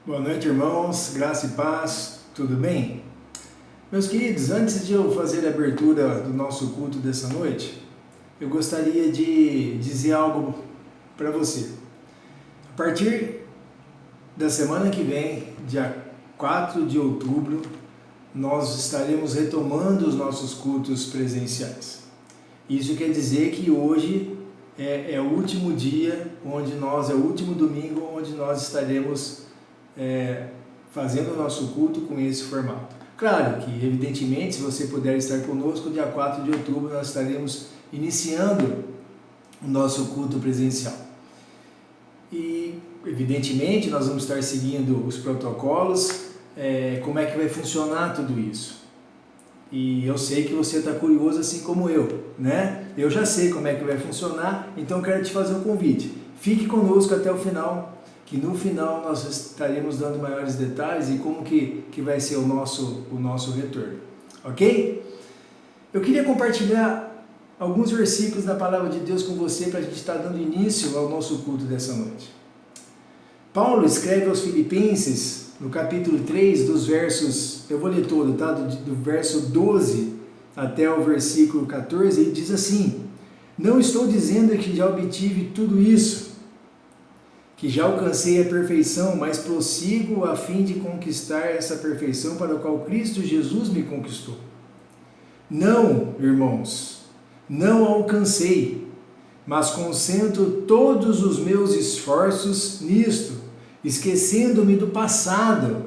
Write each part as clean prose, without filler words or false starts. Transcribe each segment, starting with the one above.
Boa noite, irmãos, graça e paz, tudo bem? Meus queridos, antes de eu fazer a abertura do nosso culto dessa noite, eu gostaria de dizer algo para você. A partir da semana que vem, dia 4 de outubro, nós estaremos retomando os nossos cultos presenciais. Isso quer dizer que hoje é o último dia, é o último domingo onde nós estaremos fazendo o nosso culto com esse formato. Claro que, evidentemente, se você puder estar conosco, dia 4 de outubro nós estaremos iniciando o nosso culto presencial. E, evidentemente, nós vamos estar seguindo os protocolos, como é que vai funcionar tudo isso. E eu sei que você está curioso assim como eu, né? Eu já sei como é que vai funcionar, então eu quero te fazer um convite. Fique conosco até o final, que no final nós estaremos dando maiores detalhes e como que vai ser o nosso retorno, ok? Eu queria compartilhar alguns versículos da Palavra de Deus com você para a gente estar dando início ao nosso culto dessa noite. Paulo escreve aos Filipenses, no capítulo 3, dos versos, eu vou ler todo, tá? Do verso 12 até o versículo 14, ele diz assim: não estou dizendo que já obtive tudo isso, que já alcancei a perfeição, mas prossigo a fim de conquistar essa perfeição para a qual Cristo Jesus me conquistou. Não, irmãos, não alcancei, mas concentro todos os meus esforços nisto, esquecendo-me do passado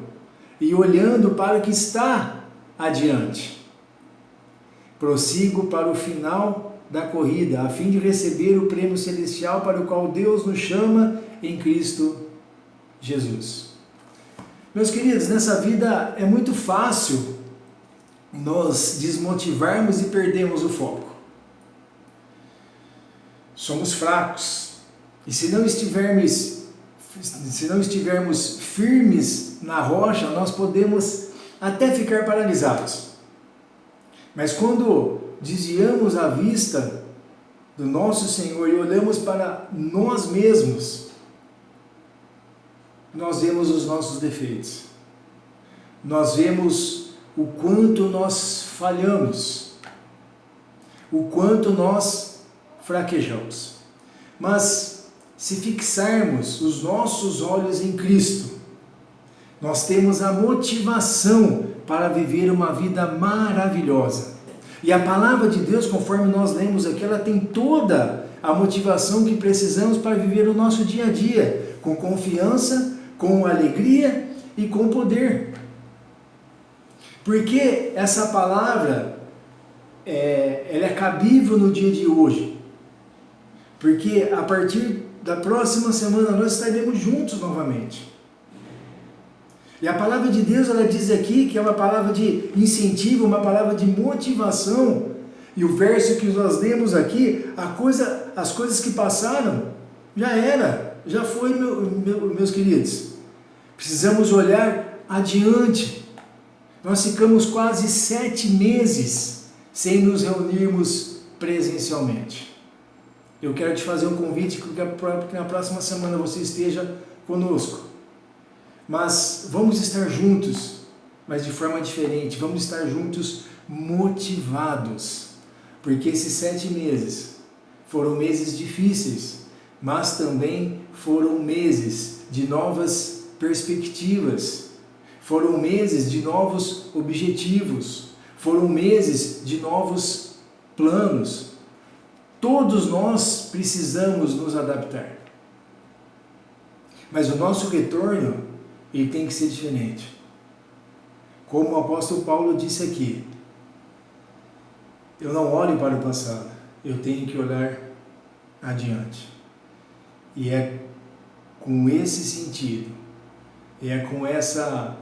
e olhando para o que está adiante. Prossigo para o final da corrida, a fim de receber o prêmio celestial para o qual Deus nos chama em Cristo Jesus. Meus queridos, nessa vida é muito fácil nós desmotivarmos e perdermos o foco. Somos fracos e se não estivermos firmes na rocha, nós podemos até ficar paralisados. Mas quando desviamos a vista do nosso Senhor e olhamos para nós mesmos, nós vemos os nossos defeitos. Nós vemos o quanto nós falhamos, o quanto nós fraquejamos. Mas se fixarmos os nossos olhos em Cristo, nós temos a motivação para viver uma vida maravilhosa. E a palavra de Deus, conforme nós lemos aqui, ela tem toda a motivação que precisamos para viver o nosso dia a dia, com confiança, com alegria e com poder. Porque essa palavra ela é cabível no dia de hoje. Porque a partir da próxima semana nós estaremos juntos novamente. E a palavra de Deus, ela diz aqui que é uma palavra de incentivo, uma palavra de motivação. E o verso que nós lemos aqui, as coisas que passaram, já foi, meus queridos. Precisamos olhar adiante. Nós ficamos quase 7 meses sem nos reunirmos presencialmente. Eu quero te fazer um convite que na próxima semana você esteja conosco. Mas vamos estar juntos, mas de forma diferente. Vamos estar juntos motivados. Porque esses 7 meses foram meses difíceis, mas também foram meses de novas perspectivas. Foram meses de novos objetivos. Foram meses de novos planos. Todos nós precisamos nos adaptar. Mas o nosso retorno, ele tem que ser diferente. Como o apóstolo Paulo disse aqui, eu não olho para o passado, eu tenho que olhar adiante. E é com esse sentido, e é com essa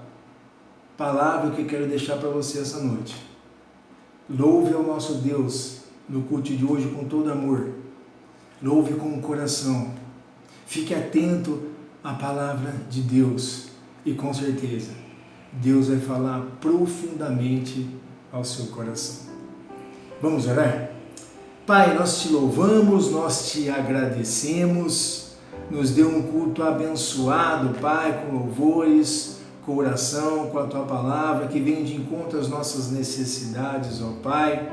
palavra que eu quero deixar para você essa noite. Louve ao nosso Deus no culto de hoje com todo amor. Louve com o coração. Fique atento à palavra de Deus. E com certeza, Deus vai falar profundamente ao seu coração. Vamos orar? Pai, nós te louvamos, nós te agradecemos, nos dê um culto abençoado, Pai, com louvores, com oração, com a Tua palavra, que venha de encontro às nossas necessidades, ó Pai.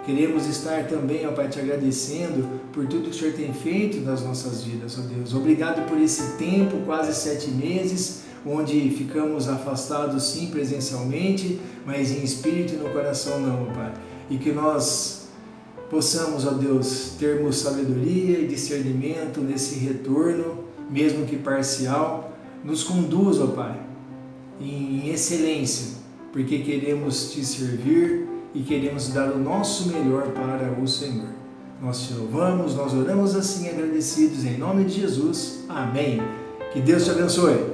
Queremos estar também, ó Pai, te agradecendo por tudo que o Senhor tem feito nas nossas vidas, ó Deus. Obrigado por esse tempo, quase 7 meses, onde ficamos afastados sim presencialmente, mas em espírito e no coração não, ó Pai. E que nós possamos, ó Deus, termos sabedoria e discernimento nesse retorno, mesmo que parcial. Nos conduz, ó Pai, em excelência, porque queremos te servir e queremos dar o nosso melhor para o Senhor. Nós te louvamos, nós oramos assim agradecidos em nome de Jesus. Amém. Que Deus te abençoe.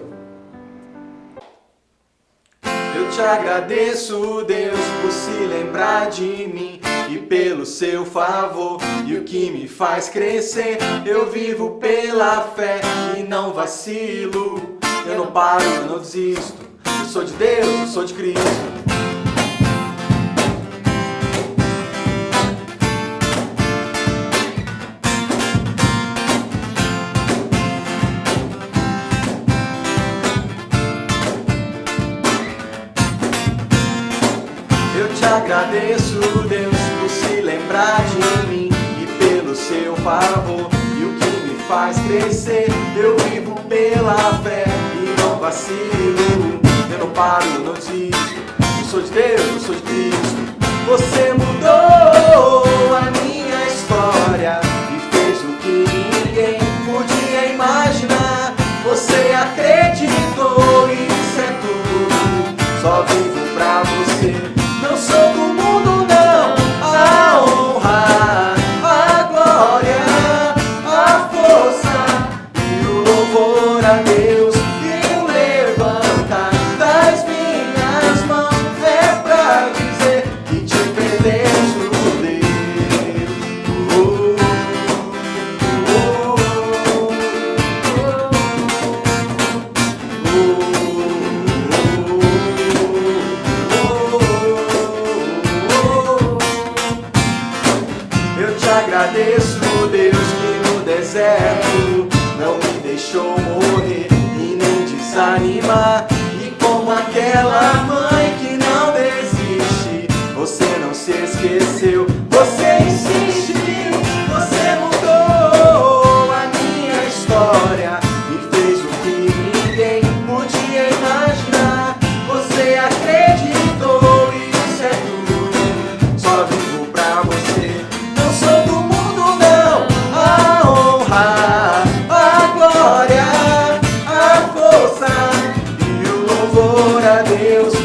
Eu te agradeço, Deus, por se lembrar de mim e pelo seu favor e o que me faz crescer. Eu vivo pela fé e não vacilo. Eu não paro, eu não desisto. Eu sou de Deus, eu sou de Cristo. Eu te agradeço, Deus, por se lembrar de mim e pelo seu favor e o que me faz crescer. Eu vivo pela fé e não vacilo. Eu não paro, eu não desisto. Eu sou de Deus, eu sou de Cristo. Você mudou a minha história e fez o que ninguém podia imaginar. Você acreditou e isso é tudo. Só vivo pra você. Não sou do mundo não, a honra, a glória, a força e o louvor a Deus e o levantar das minhas mãos é pra dizer que te pertenço, Deus. Eu te agradeço, Deus, que no deserto não me deixou morrer e nem desanimar. E como aquela mãe que não desiste, você não se esqueceu, você insistiu, você mudou a minha história e fez o que ninguém podia imaginar. Você acreditou e isso é tudo, só vivo pra você. Não sou do mundo não, a honra, a glória, a força e o louvor a Deus e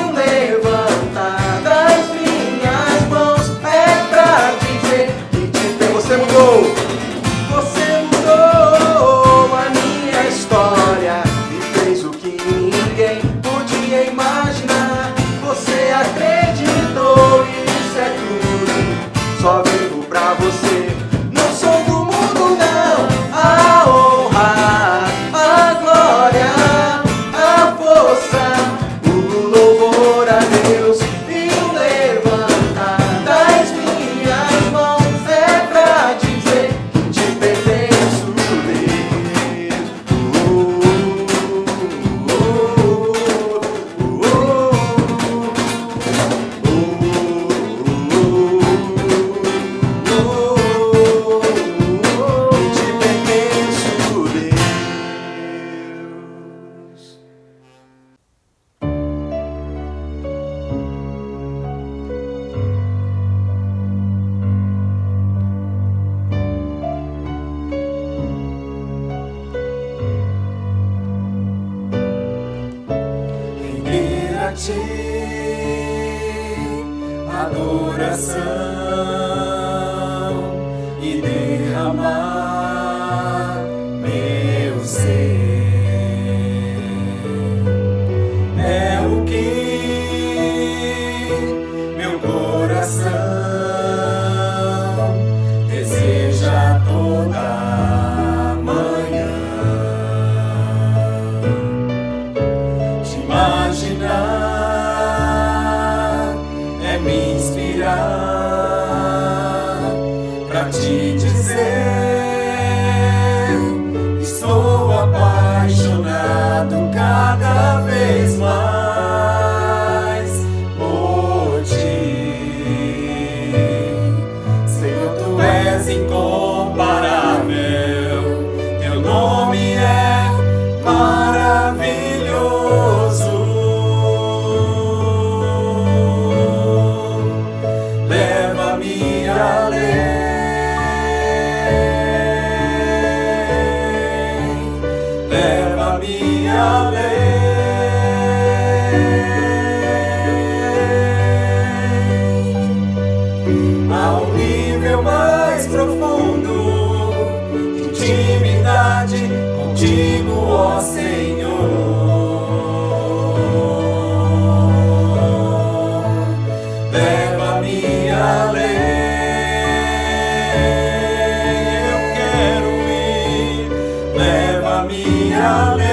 o levantar das minhas mãos é pra dizer que te tem. Você mudou a minha história e fez o que ninguém podia imaginar. Você acreditou e isso é tudo, só vivo pra você. Não sou do mundo não, a honra, a glória, a força, o louvor a Deus e o levantar das minhas mãos é pra dizer que te pertenço, Deus. Te pertenço, Deus. Render a ti adoração e derramar meu ser. É o que meu coração deseja toda manhã. Te imaginar é me inspirar. minha lei. Ao nível mais profundo de intimidade contigo, ó Senhor. Leva-me além, eu quero ir. Leva-me além,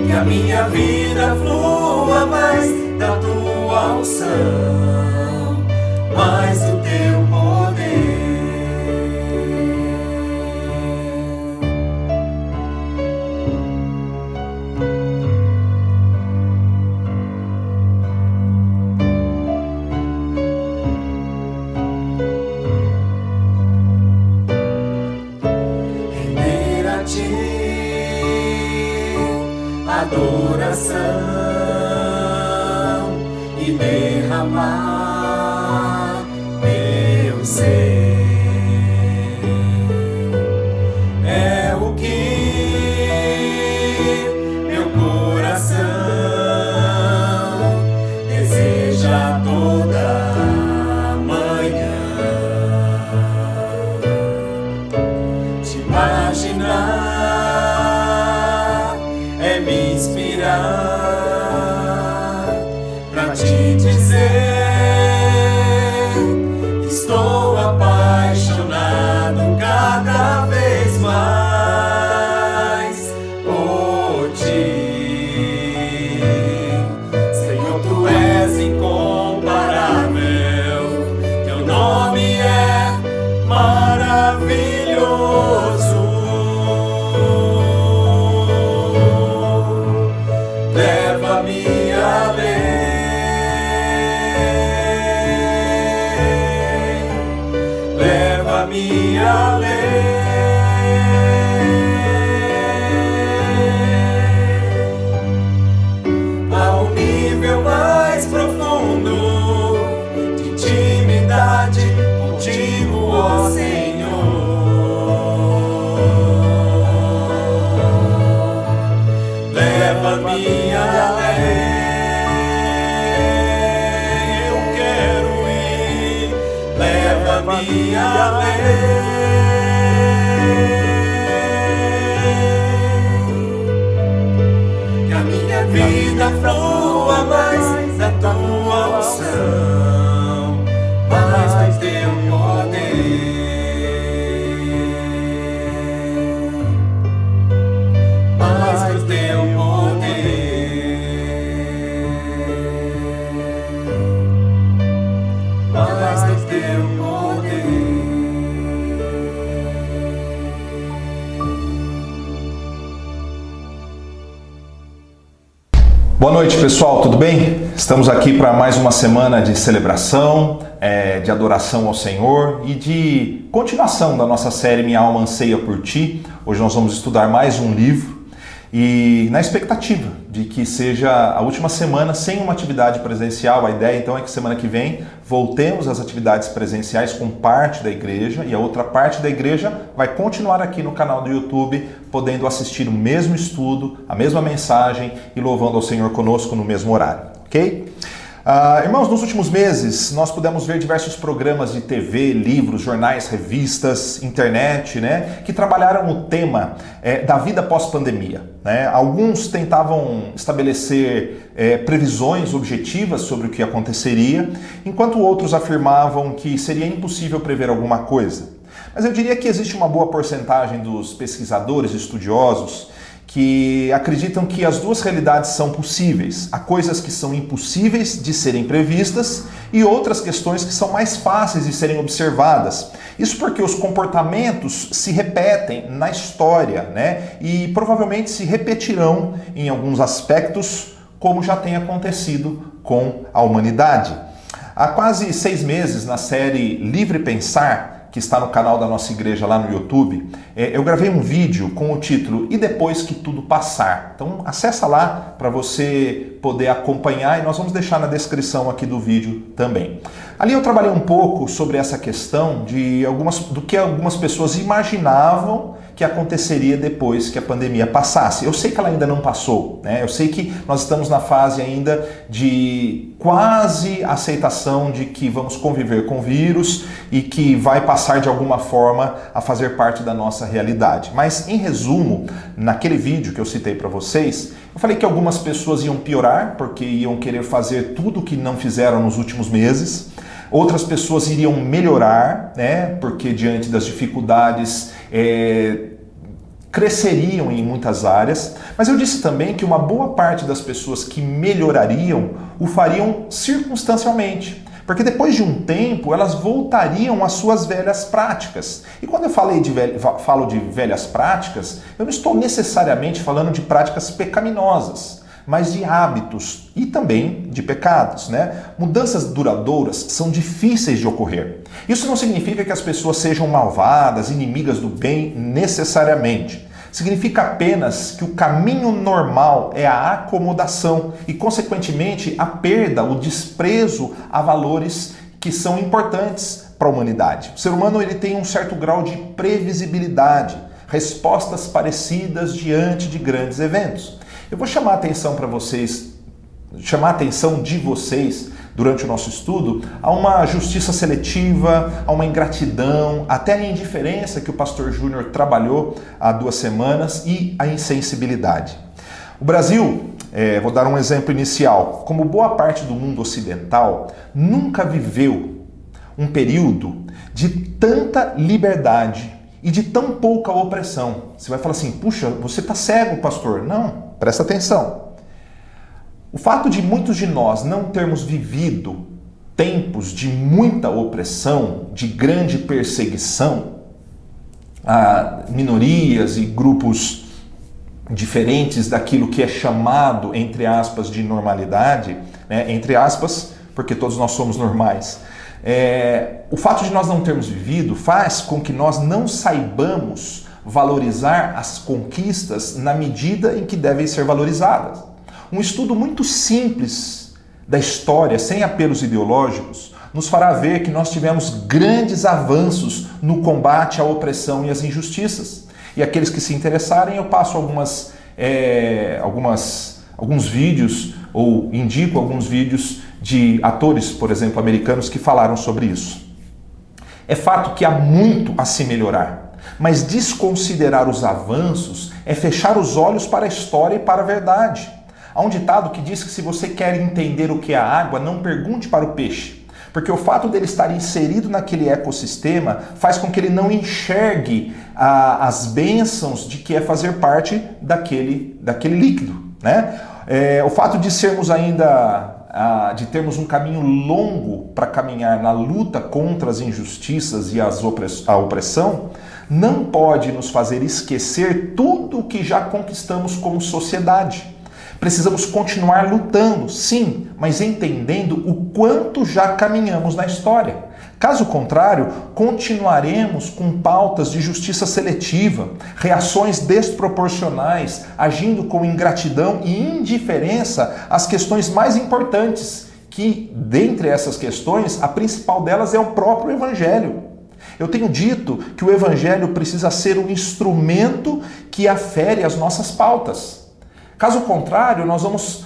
que a minha vida flua mais da tua unção, mais do teu poder. Render a ti adoração e derramar meu ser. É o que meu coração deseja toda manhã. Te imaginar é me inspirar pra te dizer: estou apaixonado cada vez mais por ti. Senhor, tu és incomparável, teu nome é maravilhoso. Leva-me além, leva-me além, ao nível mais profundo de intimidade contigo, ó Senhor. Leva-me além, eu quero ir. Leva-me além, que a minha vida flua mais da tua unção, mais do teu poder, mais do teu poder, mais do teu poder. Boa noite, pessoal, tudo bem? Estamos aqui para mais uma semana de celebração, de adoração ao Senhor e de continuação da nossa série Minha Alma Anseia por Ti. Hoje nós vamos estudar mais um livro e na expectativa de que seja a última semana sem uma atividade presencial. A ideia então é que semana que vem voltemos às atividades presenciais com parte da igreja e a outra parte da igreja vai continuar aqui no canal do YouTube, podendo assistir o mesmo estudo, a mesma mensagem e louvando ao Senhor conosco no mesmo horário, ok? Irmãos, nos últimos meses nós pudemos ver diversos programas de TV, livros, jornais, revistas, internet, né, que trabalharam o tema da vida pós-pandemia, né? Alguns tentavam estabelecer previsões objetivas sobre o que aconteceria, enquanto outros afirmavam que seria impossível prever alguma coisa. Mas eu diria que existe uma boa porcentagem dos pesquisadores e estudiosos que acreditam que as duas realidades são possíveis. Há coisas que são impossíveis de serem previstas e outras questões que são mais fáceis de serem observadas. Isso porque os comportamentos se repetem na história, né? E provavelmente se repetirão em alguns aspectos, como já tem acontecido com a humanidade. Há quase 6 meses, na série Livre Pensar, que está no canal da nossa igreja lá no YouTube, eu gravei um vídeo com o título E Depois que Tudo Passar. Então acessa lá para você poder acompanhar, e nós vamos deixar na descrição aqui do vídeo também. Ali eu trabalhei um pouco sobre essa questão do que algumas pessoas imaginavam que aconteceria depois que a pandemia passasse. Eu sei que ela ainda não passou, né? Eu sei que nós estamos na fase ainda de quase aceitação de que vamos conviver com o vírus e que vai passar de alguma forma a fazer parte da nossa realidade. Mas, em resumo, naquele vídeo que eu citei para vocês, eu falei que algumas pessoas iam piorar porque iam querer fazer tudo o que não fizeram nos últimos meses. Outras pessoas iriam melhorar, né? Porque diante das dificuldades cresceriam em muitas áreas. Mas eu disse também que uma boa parte das pessoas que melhorariam o fariam circunstancialmente. Porque depois de um tempo elas voltariam às suas velhas práticas. E quando eu falo de velhas práticas, eu não estou necessariamente falando de práticas pecaminosas, mas de hábitos e também de pecados, né? Mudanças duradouras são difíceis de ocorrer. Isso não significa que as pessoas sejam malvadas, inimigas do bem necessariamente. Significa apenas que o caminho normal é a acomodação e, consequentemente, a perda, o desprezo a valores que são importantes para a humanidade. O ser humano ele tem um certo grau de previsibilidade, respostas parecidas diante de grandes eventos. Eu vou chamar a atenção para vocês, chamar a atenção de vocês durante o nosso estudo a uma justiça seletiva, a uma ingratidão, até a indiferença que o pastor Júnior trabalhou há 2 semanas e a insensibilidade. O Brasil, vou dar um exemplo inicial, como boa parte do mundo ocidental, nunca viveu um período de tanta liberdade e de tão pouca opressão. Você vai falar assim, puxa, você está cego, pastor. Não, presta atenção. O fato de muitos de nós não termos vivido tempos de muita opressão, de grande perseguição a minorias e grupos diferentes daquilo que é chamado, entre aspas, de normalidade, né? Entre aspas, porque todos nós somos normais. O fato de nós não termos vivido faz com que nós não saibamos valorizar as conquistas na medida em que devem ser valorizadas. Um estudo muito simples da história, sem apelos ideológicos, nos fará ver que nós tivemos grandes avanços no combate à opressão e às injustiças. E aqueles que se interessarem, eu passo alguns vídeos, ou indico alguns vídeos de atores, por exemplo, americanos, que falaram sobre isso. É fato que há muito a se melhorar, mas desconsiderar os avanços é fechar os olhos para a história e para a verdade. Há um ditado que diz que se você quer entender o que é a água, não pergunte para o peixe, porque o fato dele estar inserido naquele ecossistema faz com que ele não enxergue as bênçãos de que é fazer parte daquele líquido, né? O fato de sermos de termos um caminho longo para caminhar na luta contra as injustiças e a opressão, não pode nos fazer esquecer tudo o que já conquistamos como sociedade. Precisamos continuar lutando, sim, mas entendendo o quanto já caminhamos na história. Caso contrário, continuaremos com pautas de justiça seletiva, reações desproporcionais, agindo com ingratidão e indiferença às questões mais importantes, que, dentre essas questões, a principal delas é o próprio Evangelho. Eu tenho dito que o Evangelho precisa ser um instrumento que afere as nossas pautas. Caso contrário, nós vamos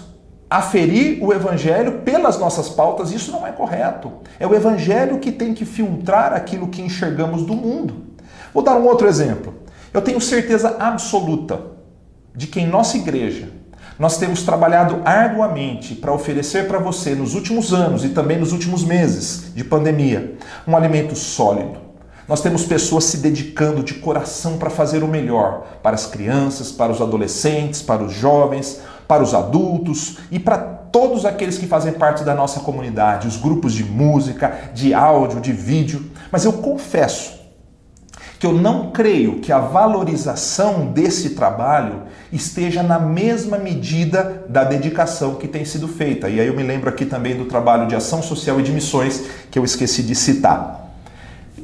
aferir o Evangelho pelas nossas pautas, e isso não é correto. É o Evangelho que tem que filtrar aquilo que enxergamos do mundo. Vou dar um outro exemplo. Eu tenho certeza absoluta de que em nossa igreja nós temos trabalhado arduamente para oferecer para você, nos últimos anos e também nos últimos meses de pandemia, um alimento sólido. Nós temos pessoas se dedicando de coração para fazer o melhor para as crianças, para os adolescentes, para os jovens, para os adultos e para todos aqueles que fazem parte da nossa comunidade, os grupos de música, de áudio, de vídeo. Mas eu confesso que eu não creio que a valorização desse trabalho esteja na mesma medida da dedicação que tem sido feita. E aí eu me lembro aqui também do trabalho de ação social e de missões que eu esqueci de citar.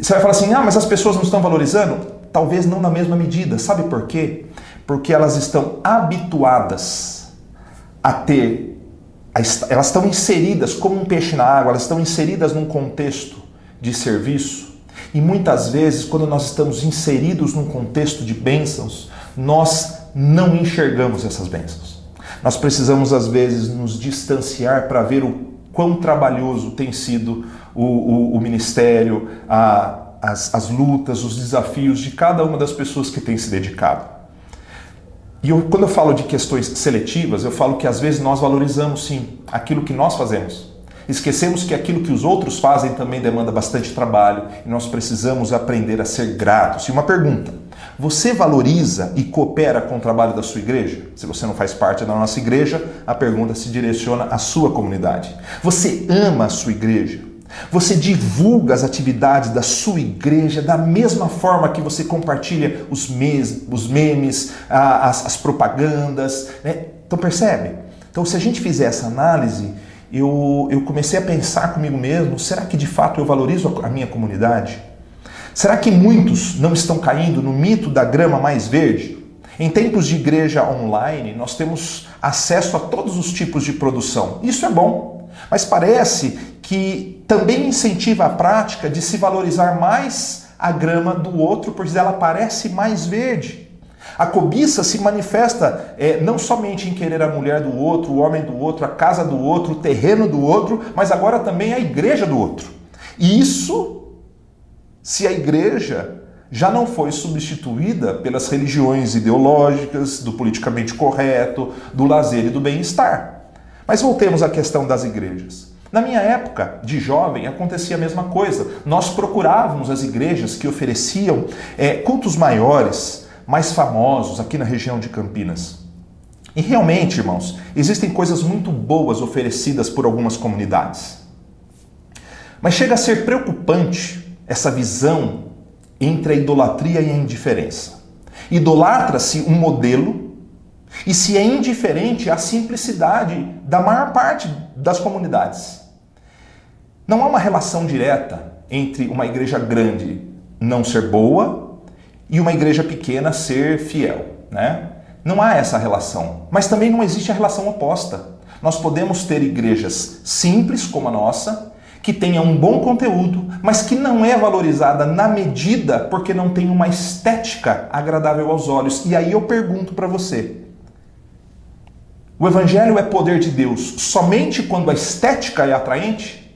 Você vai falar assim, mas as pessoas não estão valorizando? Talvez não na mesma medida. Sabe por quê? Porque elas estão habituadas a ter elas estão inseridas como um peixe na água, elas estão inseridas num contexto de serviço. E muitas vezes, quando nós estamos inseridos num contexto de bênçãos, nós não enxergamos essas bênçãos. Nós precisamos, às vezes, nos distanciar para ver o quão trabalhoso tem sido o ministério, as lutas, os desafios de cada uma das pessoas que tem se dedicado. E quando eu falo de questões seletivas, eu falo que às vezes nós valorizamos sim aquilo que nós fazemos. Esquecemos que aquilo que os outros fazem também demanda bastante trabalho e nós precisamos aprender a ser gratos. E uma pergunta: você valoriza e coopera com o trabalho da sua igreja? Se você não faz parte da nossa igreja, a pergunta se direciona à sua comunidade. Você ama a sua igreja? Você divulga as atividades da sua igreja da mesma forma que você compartilha os memes, as propagandas, né? Então percebe? Então se a gente fizer essa análise, eu comecei a pensar comigo mesmo, será que de fato eu valorizo a minha comunidade? Será que muitos não estão caindo no mito da grama mais verde? Em tempos de igreja online, nós temos acesso a todos os tipos de produção. Isso é bom, mas parece que também incentiva a prática de se valorizar mais a grama do outro, pois ela parece mais verde. A cobiça se manifesta não somente em querer a mulher do outro, o homem do outro, a casa do outro, o terreno do outro, mas agora também a igreja do outro. E isso, se a igreja já não foi substituída pelas religiões ideológicas, do politicamente correto, do lazer e do bem-estar. Mas voltemos à questão das igrejas. Na minha época de jovem acontecia a mesma coisa. Nós procurávamos as igrejas que ofereciam cultos maiores, mais famosos aqui na região de Campinas. E realmente, irmãos, existem coisas muito boas oferecidas por algumas comunidades. Mas chega a ser preocupante essa visão entre a idolatria e a indiferença. Idolatra-se um modelo e se é indiferente à simplicidade da maior parte das comunidades. Não há uma relação direta entre uma igreja grande não ser boa e uma igreja pequena ser fiel, né? Não há essa relação, mas também não existe a relação oposta. Nós podemos ter igrejas simples como a nossa, que tenha um bom conteúdo, mas que não é valorizada na medida porque não tem uma estética agradável aos olhos. E aí eu pergunto para você, o evangelho é poder de Deus somente quando a estética é atraente?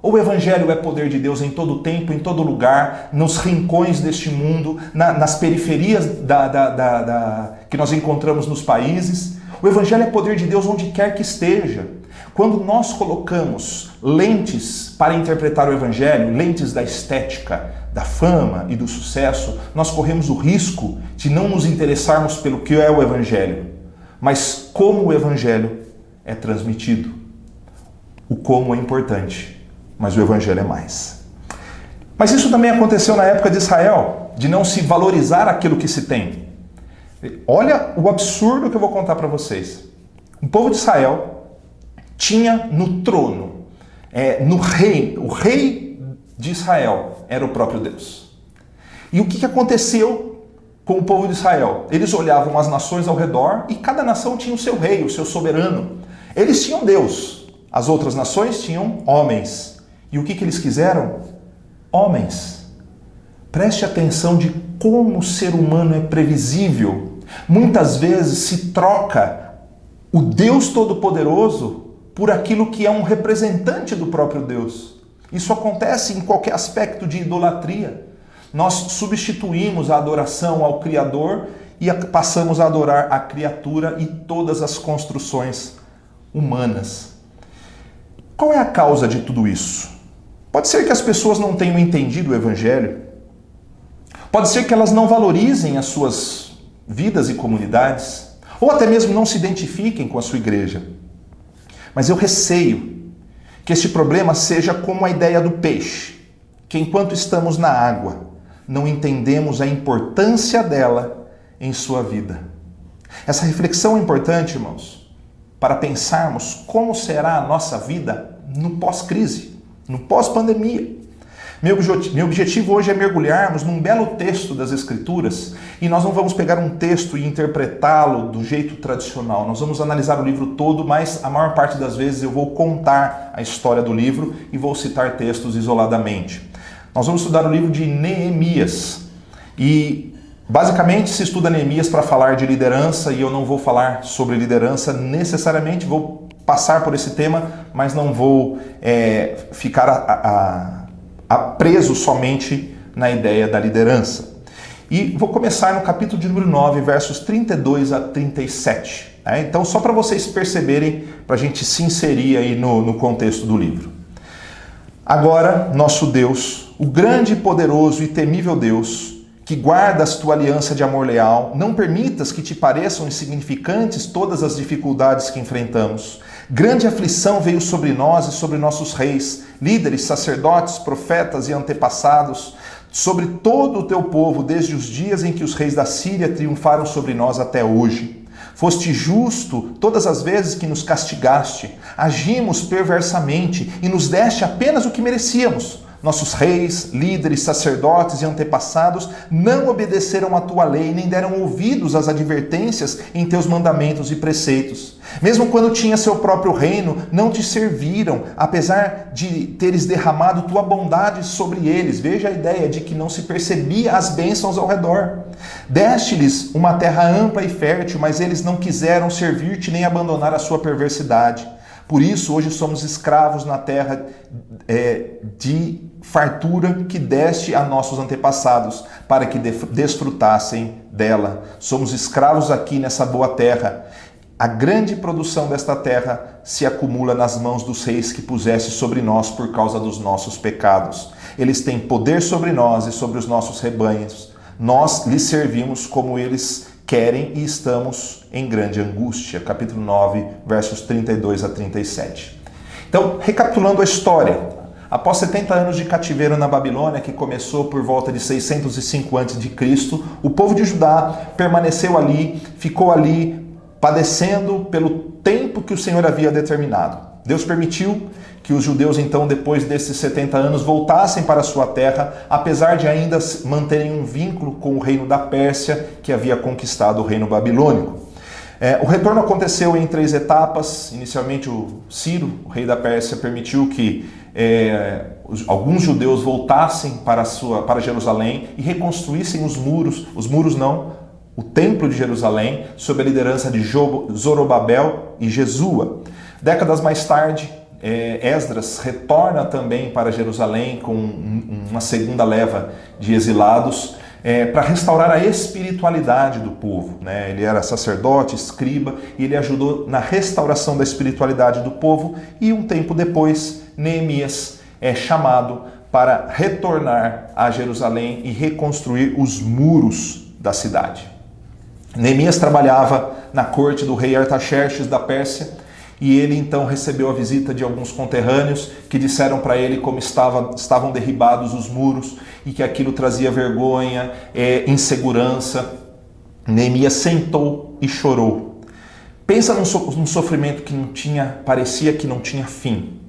Ou o evangelho é poder de Deus em todo tempo, em todo lugar, nos rincões deste mundo, nas periferias que nós encontramos nos países? O evangelho é poder de Deus onde quer que esteja. Quando nós colocamos lentes para interpretar o evangelho, lentes da estética, da fama e do sucesso, nós corremos o risco de não nos interessarmos pelo que é o evangelho, mas como o evangelho é transmitido. O como é importante, mas o evangelho é mais. Mas isso também aconteceu na época de Israel, de não se valorizar aquilo que se tem. Olha o absurdo que eu vou contar para vocês. O povo de Israel tinha no trono, o rei de Israel era o próprio Deus. E o que aconteceu com o povo de Israel? Eles olhavam as nações ao redor e cada nação tinha o seu rei, o seu soberano. Eles tinham Deus, as outras nações tinham homens. E o que eles quiseram? Homens. Preste atenção de como o ser humano é previsível. Muitas vezes se troca o Deus Todo-Poderoso por aquilo que é um representante do próprio Deus. Isso acontece em qualquer aspecto de idolatria. Nós substituímos a adoração ao Criador e passamos a adorar a criatura e todas as construções humanas. Qual é a causa de tudo isso? Pode ser que as pessoas não tenham entendido o Evangelho. Pode ser que elas não valorizem as suas vidas e comunidades. Ou até mesmo não se identifiquem com a sua igreja. Mas eu receio que este problema seja como a ideia do peixe, que enquanto estamos na água, não entendemos a importância dela em sua vida. Essa reflexão é importante, irmãos, para pensarmos como será a nossa vida no pós-crise, no pós-pandemia. Meu objetivo hoje é mergulharmos num belo texto das Escrituras e nós não vamos pegar um texto e interpretá-lo do jeito tradicional. Nós vamos analisar o livro todo, mas a maior parte das vezes eu vou contar a história do livro e vou citar textos isoladamente. Nós vamos estudar o livro de Neemias e basicamente se estuda Neemias para falar de liderança e eu não vou falar sobre liderança necessariamente, vou passar por esse tema, mas não vou ficar preso somente na ideia da liderança. E vou começar no capítulo de número 9, versos 32 a 37. Então, só para vocês perceberem, para a gente se inserir aí no contexto do livro. Agora, nosso Deus, o grande, poderoso e temível Deus, que guardas tua aliança de amor leal, não permitas que te pareçam insignificantes todas as dificuldades que enfrentamos. Grande aflição veio sobre nós e sobre nossos reis, líderes, sacerdotes, profetas e antepassados, sobre todo o teu povo, desde os dias em que os reis da Síria triunfaram sobre nós até hoje. Foste justo todas as vezes que nos castigaste, agimos perversamente e nos deste apenas o que merecíamos. Nossos reis, líderes, sacerdotes e antepassados não obedeceram à tua lei, nem deram ouvidos às advertências em teus mandamentos e preceitos. Mesmo quando tinha seu próprio reino, não te serviram, apesar de teres derramado tua bondade sobre eles. Veja a ideia de que não se percebia as bênçãos ao redor. Deste-lhes uma terra ampla e fértil, mas eles não quiseram servir-te nem abandonar a sua perversidade. Por isso, hoje somos escravos na terra de fartura que deste a nossos antepassados, para que desfrutassem dela. Somos escravos aqui nessa boa terra. A grande produção desta terra se acumula nas mãos dos reis que puseste sobre nós por causa dos nossos pecados. Eles têm poder sobre nós e sobre os nossos rebanhos. Nós lhes servimos como eles querem e estamos em grande angústia. Capítulo 9, versos 32 a 37. Então, recapitulando a história. Após 70 anos de cativeiro na Babilônia, que começou por volta de 605 a.C., o povo de Judá permaneceu ali, ficou ali, padecendo pelo tempo que o Senhor havia determinado. Deus permitiu que os judeus, então, depois desses 70 anos, voltassem para a sua terra, apesar de ainda manterem um vínculo com o reino da Pérsia, que havia conquistado o reino babilônico. O retorno aconteceu em 3 etapas. Inicialmente, o Ciro, o rei da Pérsia, permitiu que alguns judeus voltassem para Jerusalém e reconstruíssem o templo de Jerusalém, sob a liderança de Zorobabel e Jesua. Décadas mais tarde, Esdras retorna também para Jerusalém com uma segunda leva de exilados para restaurar a espiritualidade do povo. Ele era sacerdote, escriba, e ele ajudou na restauração da espiritualidade do povo, e um tempo depois, Neemias é chamado para retornar a Jerusalém e reconstruir os muros da cidade. Neemias trabalhava na corte do rei Artaxerxes da Pérsia, e ele então recebeu a visita de alguns conterrâneos que disseram para ele como estavam derribados os muros e que aquilo trazia vergonha, insegurança. Neemias sentou e chorou. Pensa num sofrimento que parecia que não tinha fim.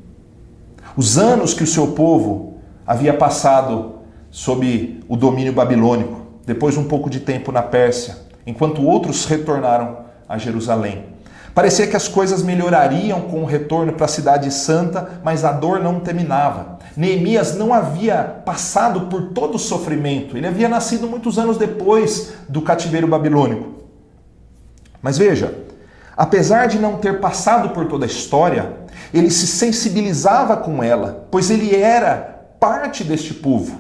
Os anos que o seu povo havia passado sob o domínio babilônico, depois um pouco de tempo na Pérsia, enquanto outros retornaram a Jerusalém. Parecia que as coisas melhorariam com o retorno para a cidade santa, mas a dor não terminava. Neemias não havia passado por todo o sofrimento. Ele havia nascido muitos anos depois do cativeiro babilônico. Mas veja, apesar de não ter passado por toda a história, ele se sensibilizava com ela, pois ele era parte deste povo.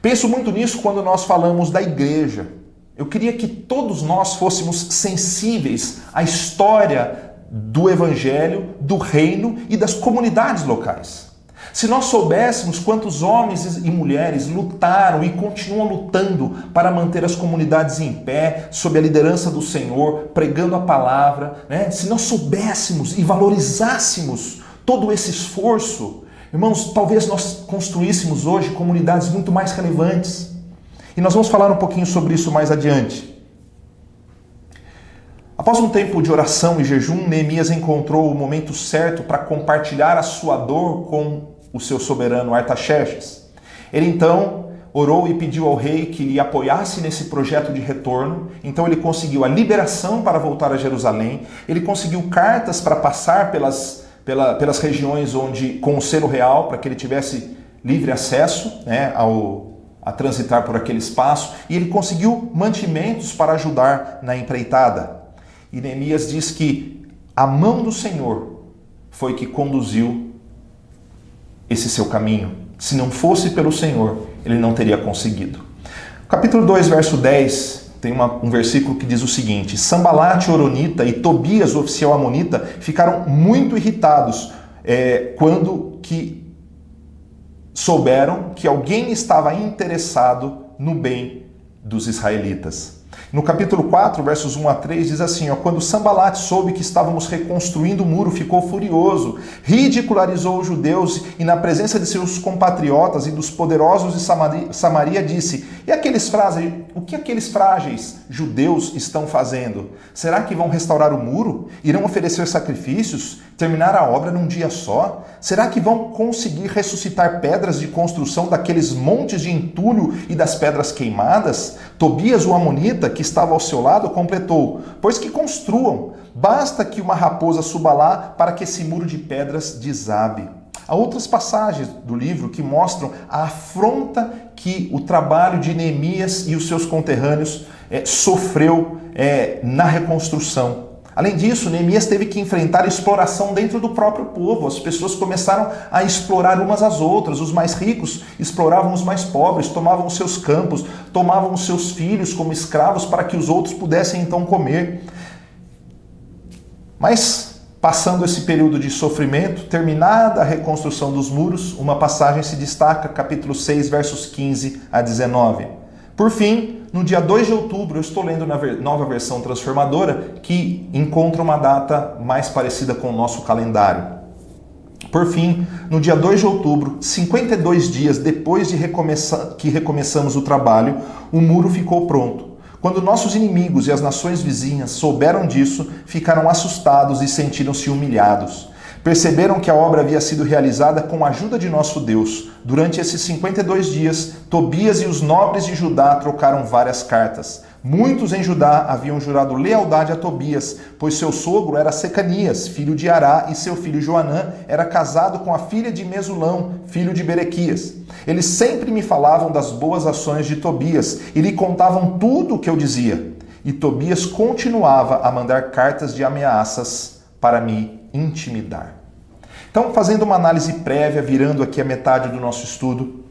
Penso muito nisso quando nós falamos da igreja. Eu queria que todos nós fôssemos sensíveis à história do Evangelho, do reino e das comunidades locais. Se nós soubéssemos quantos homens e mulheres lutaram e continuam lutando para manter as comunidades em pé, sob a liderança do Senhor, pregando a palavra, se nós soubéssemos e valorizássemos todo esse esforço, irmãos, talvez nós construíssemos hoje comunidades muito mais relevantes. E nós vamos falar um pouquinho sobre isso mais adiante. Após um tempo de oração e jejum, Neemias encontrou o momento certo para compartilhar a sua dor com o seu soberano Artaxerxes. Ele então orou e pediu ao rei que lhe apoiasse nesse projeto de retorno. Então ele conseguiu a liberação para voltar a Jerusalém, ele conseguiu cartas para passar pelas regiões com o selo real, para que ele tivesse livre acesso, né, a transitar por aquele espaço, e ele conseguiu mantimentos para ajudar na empreitada. E Neemias diz que a mão do Senhor foi que conduziu esse seu caminho. Se não fosse pelo Senhor, ele não teria conseguido. Capítulo 2, verso 10, tem um versículo que diz o seguinte: Sambalate, Horonita, e Tobias, o oficial amonita, ficaram muito irritados quando que souberam que alguém estava interessado no bem dos israelitas. No capítulo 4, versos 1 a 3, diz assim, quando Sambalate soube que estávamos reconstruindo o muro, ficou furioso, ridicularizou os judeus e na presença de seus compatriotas e dos poderosos de Samaria disse, o que aqueles frágeis judeus estão fazendo? Será que vão restaurar o muro? Irão oferecer sacrifícios? Terminar a obra num dia só? Será que vão conseguir ressuscitar pedras de construção daqueles montes de entulho e das pedras queimadas? Tobias, o amonita, que estava ao seu lado, completou, pois que construam, basta que uma raposa suba lá para que esse muro de pedras desabe. Há outras passagens do livro que mostram a afronta que o trabalho de Neemias e os seus conterrâneos sofreu na reconstrução. Além disso, Neemias teve que enfrentar a exploração dentro do próprio povo. As pessoas começaram a explorar umas às outras. Os mais ricos exploravam os mais pobres, tomavam os seus campos, tomavam os seus filhos como escravos para que os outros pudessem então comer. Mas, passando esse período de sofrimento, terminada a reconstrução dos muros, uma passagem se destaca, capítulo 6, versos 15 a 19. Por fim, no dia 2 de outubro, eu estou lendo na nova versão transformadora, que encontra uma data mais parecida com o nosso calendário. Por fim, no dia 2 de outubro, 52 dias depois de que recomeçamos o trabalho, o muro ficou pronto. Quando nossos inimigos e as nações vizinhas souberam disso, ficaram assustados e sentiram-se humilhados. Perceberam que a obra havia sido realizada com a ajuda de nosso Deus. Durante esses 52 dias, Tobias e os nobres de Judá trocaram várias cartas. Muitos em Judá haviam jurado lealdade a Tobias, pois seu sogro era Secanias, filho de Ará, e seu filho Joanã era casado com a filha de Mesulão, filho de Berequias. Eles sempre me falavam das boas ações de Tobias e lhe contavam tudo o que eu dizia. E Tobias continuava a mandar cartas de ameaças para me intimidar. Então, fazendo uma análise prévia, virando aqui a metade do nosso estudo,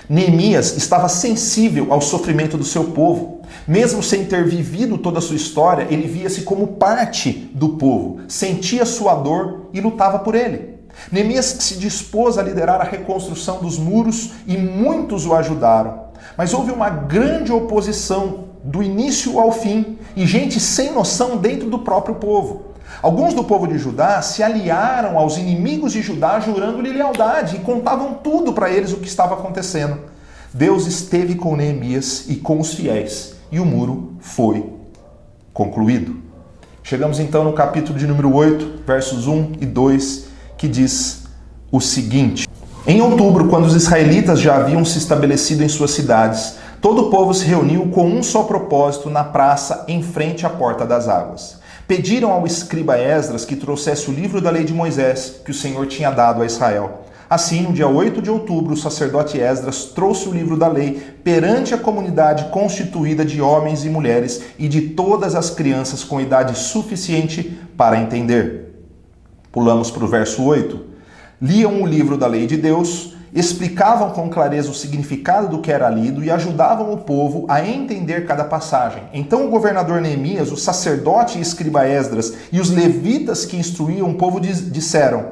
Neemias estava sensível ao sofrimento do seu povo. Mesmo sem ter vivido toda a sua história, ele via-se como parte do povo, sentia sua dor e lutava por ele. Neemias se dispôs a liderar a reconstrução dos muros e muitos o ajudaram. Mas houve uma grande oposição do início ao fim e gente sem noção dentro do próprio povo. Alguns do povo de Judá se aliaram aos inimigos de Judá jurando-lhe lealdade e contavam tudo para eles o que estava acontecendo. Deus esteve com Neemias e com os fiéis e o muro foi concluído. Chegamos então no capítulo de número 8, versos 1 e 2, que diz o seguinte: Em outubro, quando os israelitas já haviam se estabelecido em suas cidades, todo o povo se reuniu com um só propósito na praça em frente à Porta das Águas. Pediram ao escriba Esdras que trouxesse o livro da lei de Moisés, que o Senhor tinha dado a Israel. Assim, no dia 8 de outubro, o sacerdote Esdras trouxe o livro da lei perante a comunidade constituída de homens e mulheres e de todas as crianças com idade suficiente para entender. Pulamos para o verso 8. Liam o livro da lei de Deus, explicavam com clareza o significado do que era lido e ajudavam o povo a entender cada passagem. Então o governador Neemias, o sacerdote e escriba Esdras e os levitas que instruíam o povo disseram: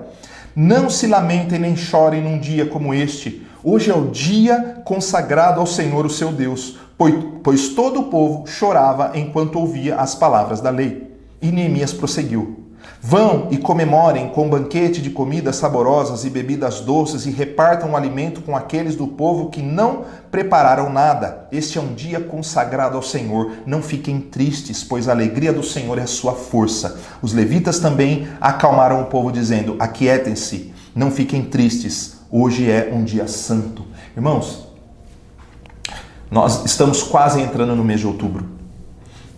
Não se lamentem nem chorem num dia como este. Hoje é o dia consagrado ao Senhor, o seu Deus, pois todo o povo chorava enquanto ouvia as palavras da lei. E Neemias prosseguiu: Vão e comemorem com banquete de comidas saborosas e bebidas doces e repartam o alimento com aqueles do povo que não prepararam nada. Este é um dia consagrado ao Senhor. Não fiquem tristes, pois a alegria do Senhor é a sua força. Os levitas também acalmaram o povo, dizendo: Aquietem-se, não fiquem tristes. Hoje é um dia santo. Irmãos, nós estamos quase entrando no mês de outubro.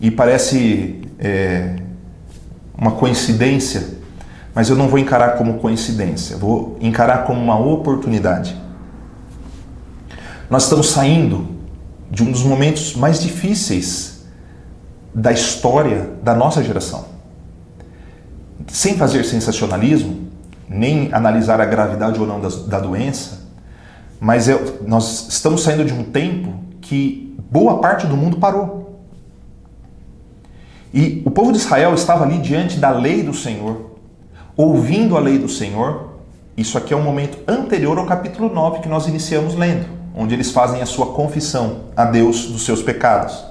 E parece uma coincidência, mas eu não vou encarar como coincidência. Vou encarar como uma oportunidade. Nós estamos saindo de um dos momentos mais difíceis da história da nossa geração. Sem fazer sensacionalismo, nem analisar a gravidade ou não da doença, mas nós estamos saindo de um tempo que boa parte do mundo parou. E o povo de Israel estava ali diante da lei do Senhor, ouvindo a lei do Senhor. Isso aqui é um momento anterior ao capítulo 9 que nós iniciamos lendo, onde eles fazem a sua confissão a Deus dos seus pecados.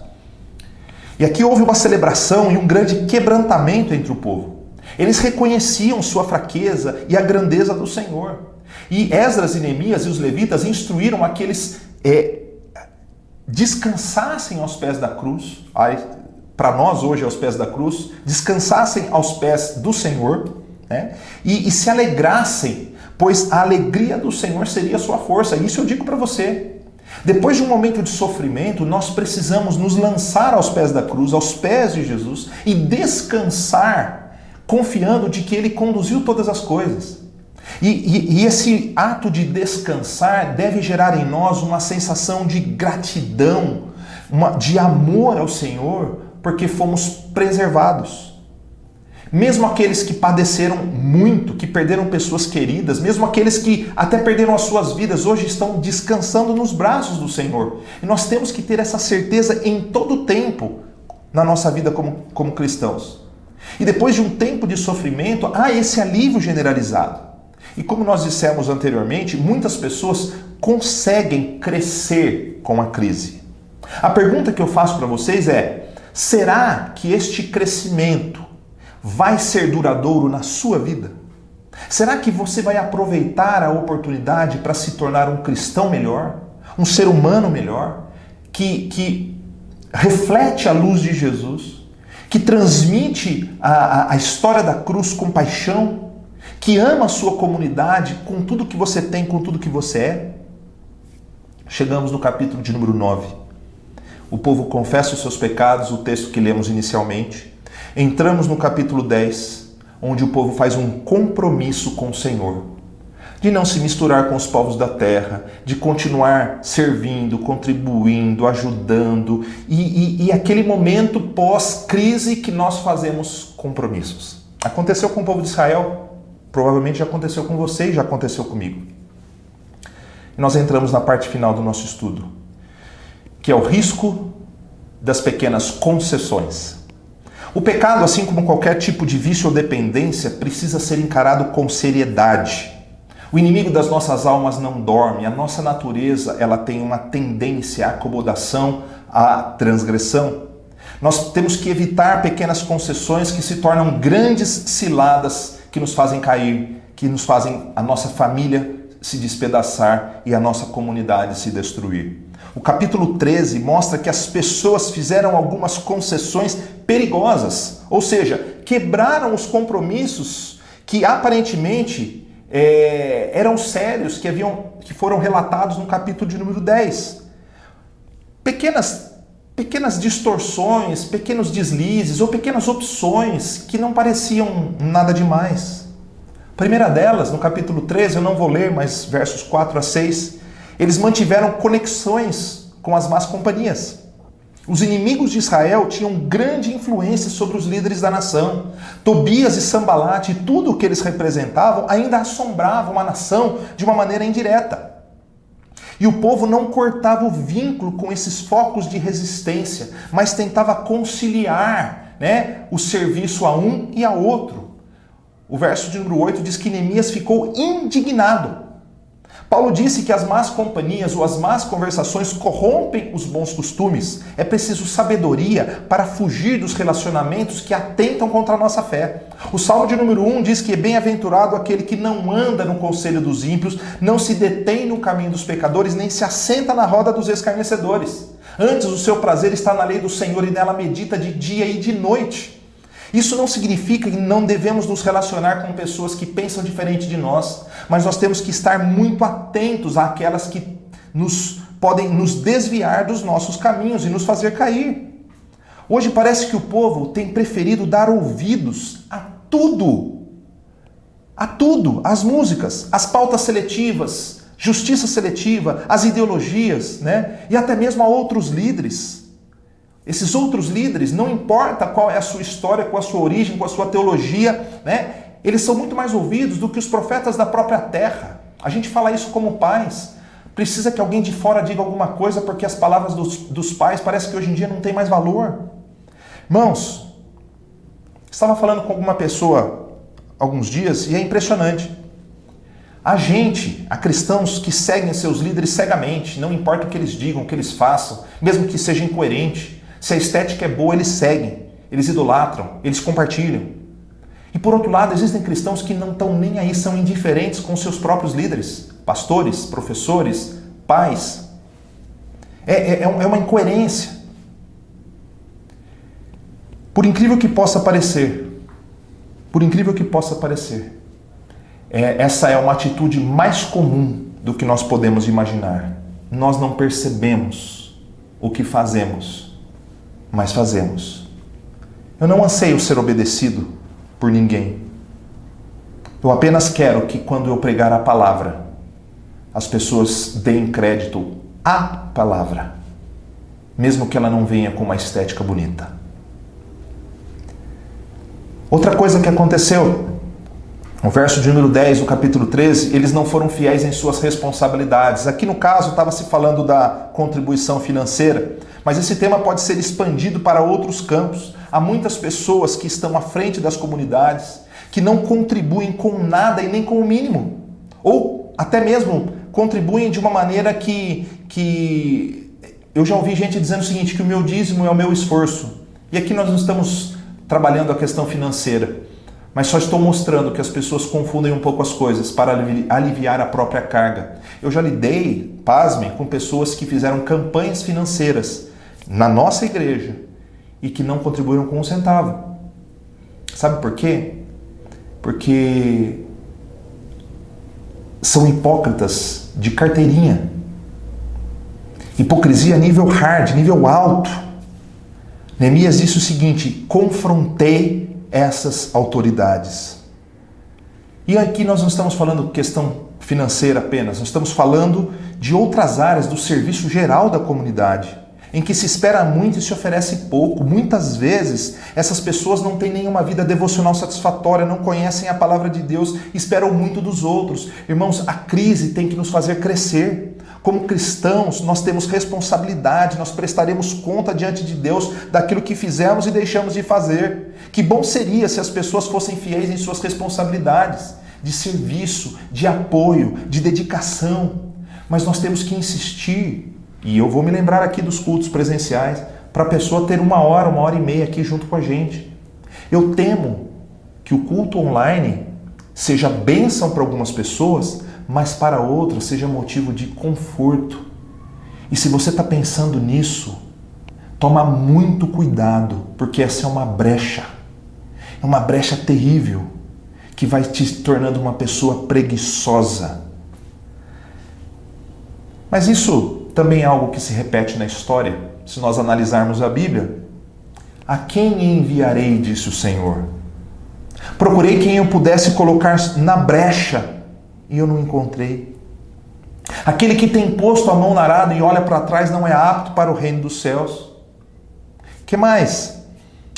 E aqui houve uma celebração e um grande quebrantamento entre o povo. Eles reconheciam sua fraqueza e a grandeza do Senhor. E Esdras e Neemias e os levitas instruíram a que eles descansassem aos pés da cruz. Para nós hoje aos pés da cruz, descansassem aos pés do Senhor, né? E se alegrassem, pois a alegria do Senhor seria a sua força. Isso eu digo para você. Depois de um momento de sofrimento, nós precisamos nos lançar aos pés da cruz, aos pés de Jesus, e descansar, confiando de que Ele conduziu todas as coisas. E esse ato de descansar deve gerar em nós uma sensação de gratidão, de amor ao Senhor, porque fomos preservados. Mesmo aqueles que padeceram muito, que perderam pessoas queridas, mesmo aqueles que até perderam as suas vidas, hoje estão descansando nos braços do Senhor. E nós temos que ter essa certeza em todo o tempo na nossa vida como cristãos. E depois de um tempo de sofrimento, há esse alívio generalizado. E como nós dissemos anteriormente, muitas pessoas conseguem crescer com a crise. A pergunta que eu faço para vocês é: será que este crescimento vai ser duradouro na sua vida? Será que você vai aproveitar a oportunidade para se tornar um cristão melhor, um ser humano melhor, que reflete a luz de Jesus, que transmite a história da cruz com paixão, que ama a sua comunidade com tudo que você tem, com tudo que você é? Chegamos no capítulo de número 9. O povo confessa os seus pecados, o texto que lemos inicialmente. Entramos no capítulo 10, onde o povo faz um compromisso com o Senhor, de não se misturar com os povos da terra, de continuar servindo, contribuindo, ajudando, e aquele momento pós-crise que nós fazemos compromissos. Aconteceu com o povo de Israel, provavelmente já aconteceu com você e já aconteceu comigo. E nós entramos na parte final do nosso estudo, que é o risco das pequenas concessões. O pecado, assim como qualquer tipo de vício ou dependência, precisa ser encarado com seriedade. O inimigo das nossas almas não dorme. A nossa natureza, ela tem uma tendência à acomodação, à transgressão. Nós temos que evitar pequenas concessões que se tornam grandes ciladas que nos fazem cair, que nos fazem a nossa família se despedaçar e a nossa comunidade se destruir. O capítulo 13 mostra que as pessoas fizeram algumas concessões perigosas, ou seja, quebraram os compromissos que aparentemente eram sérios, que foram relatados no capítulo de número 10. Pequenas distorções, pequenos deslizes ou pequenas opções que não pareciam nada demais. A primeira delas, no capítulo 13, eu não vou ler, mas versos 4 a 6, eles mantiveram conexões com as más companhias. Os inimigos de Israel tinham grande influência sobre os líderes da nação. Tobias e Sambalate e tudo o que eles representavam ainda assombravam a nação de uma maneira indireta. E o povo não cortava o vínculo com esses focos de resistência, mas tentava conciliar, o serviço a um e a outro. O verso de número 8 diz que Neemias ficou indignado. Paulo disse que as más companhias ou as más conversações corrompem os bons costumes. É preciso sabedoria para fugir dos relacionamentos que atentam contra a nossa fé. O Salmo de número 1 diz que é bem-aventurado aquele que não anda no conselho dos ímpios, não se detém no caminho dos pecadores, nem se assenta na roda dos escarnecedores. Antes, o seu prazer está na lei do Senhor e nela medita de dia e de noite. Isso não significa que não devemos nos relacionar com pessoas que pensam diferente de nós, mas nós temos que estar muito atentos àquelas que podem nos desviar dos nossos caminhos e nos fazer cair. Hoje parece que o povo tem preferido dar ouvidos a tudo, às músicas, às pautas seletivas, justiça seletiva, às ideologias, né? E até mesmo a outros líderes. Esses outros líderes, não importa qual é a sua história, qual a sua origem, qual a sua teologia, né? Eles são muito mais ouvidos do que os profetas da própria terra. A gente fala isso como pais. Precisa que alguém de fora diga alguma coisa porque as palavras dos pais parece que hoje em dia não tem mais valor. Irmãos, estava falando com alguma pessoa há alguns dias e é impressionante. Há cristãos que seguem seus líderes cegamente, não importa o que eles digam, o que eles façam, mesmo que seja incoerente. Se a estética é boa, eles seguem, eles idolatram, eles compartilham. E por outro lado, existem cristãos que não estão nem aí, são indiferentes com seus próprios líderes, pastores, professores, pais. É uma incoerência. Por incrível que possa parecer, essa é uma atitude mais comum do que nós podemos imaginar. Nós não percebemos o que fazemos, mas fazemos. Eu não anseio ser obedecido por ninguém. Eu apenas quero que quando eu pregar a palavra, as pessoas deem crédito à palavra, mesmo que ela não venha com uma estética bonita. Outra coisa que aconteceu, no verso de número 10 do capítulo 13, eles não foram fiéis em suas responsabilidades. Aqui no caso estava se falando da contribuição financeira, mas esse tema pode ser expandido para outros campos. Há muitas pessoas que estão à frente das comunidades, que não contribuem com nada e nem com o mínimo. Ou até mesmo contribuem de uma maneira que eu já ouvi gente dizendo o seguinte, que o meu dízimo é o meu esforço. E aqui nós não estamos trabalhando a questão financeira, mas só estou mostrando que as pessoas confundem um pouco as coisas para aliviar a própria carga. Eu já lidei, pasmem, com pessoas que fizeram campanhas financeiras na nossa igreja e que não contribuíram com um centavo. Sabe por quê? Porque são hipócritas de carteirinha. Hipocrisia nível hard, nível alto. Neemias disse o seguinte: confrontei essas autoridades. E aqui nós não estamos falando questão financeira apenas, nós estamos falando de outras áreas do serviço geral da comunidade, em que se espera muito e se oferece pouco. Muitas vezes essas pessoas não têm nenhuma vida devocional satisfatória, não conhecem a palavra de Deus, esperam muito dos outros. Irmãos, a crise tem que nos fazer crescer. Como cristãos, nós temos responsabilidade, nós prestaremos conta diante de Deus daquilo que fizemos e deixamos de fazer. Que bom seria se as pessoas fossem fiéis em suas responsabilidades, de serviço, de apoio, de dedicação. Mas nós temos que insistir, e eu vou me lembrar aqui dos cultos presenciais, para a pessoa ter 1 hora e meia aqui junto com a gente. Eu temo que o culto online seja bênção para algumas pessoas, mas para outras seja motivo de conforto. E se você está pensando nisso, toma muito cuidado, porque essa é uma brecha terrível, que vai te tornando uma pessoa preguiçosa. Mas isso também é algo que se repete na história. Se nós analisarmos a Bíblia, a quem enviarei, disse o Senhor. Procurei quem eu pudesse colocar na brecha, e eu não encontrei. Aquele que tem posto a mão na arada e olha para trás não é apto para o reino dos céus. Que mais?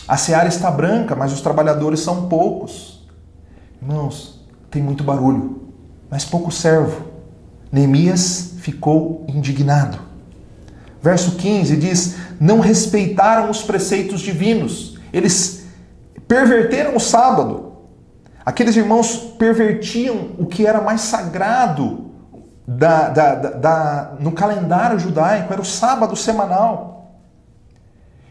A seara está branca, mas os trabalhadores são poucos. Irmãos, tem muito barulho, mas pouco servo. Neemias ficou indignado. Verso 15 diz: não respeitaram os preceitos divinos. Eles perverteram o sábado. Aqueles irmãos pervertiam o que era mais sagrado no calendário judaico, era o sábado semanal.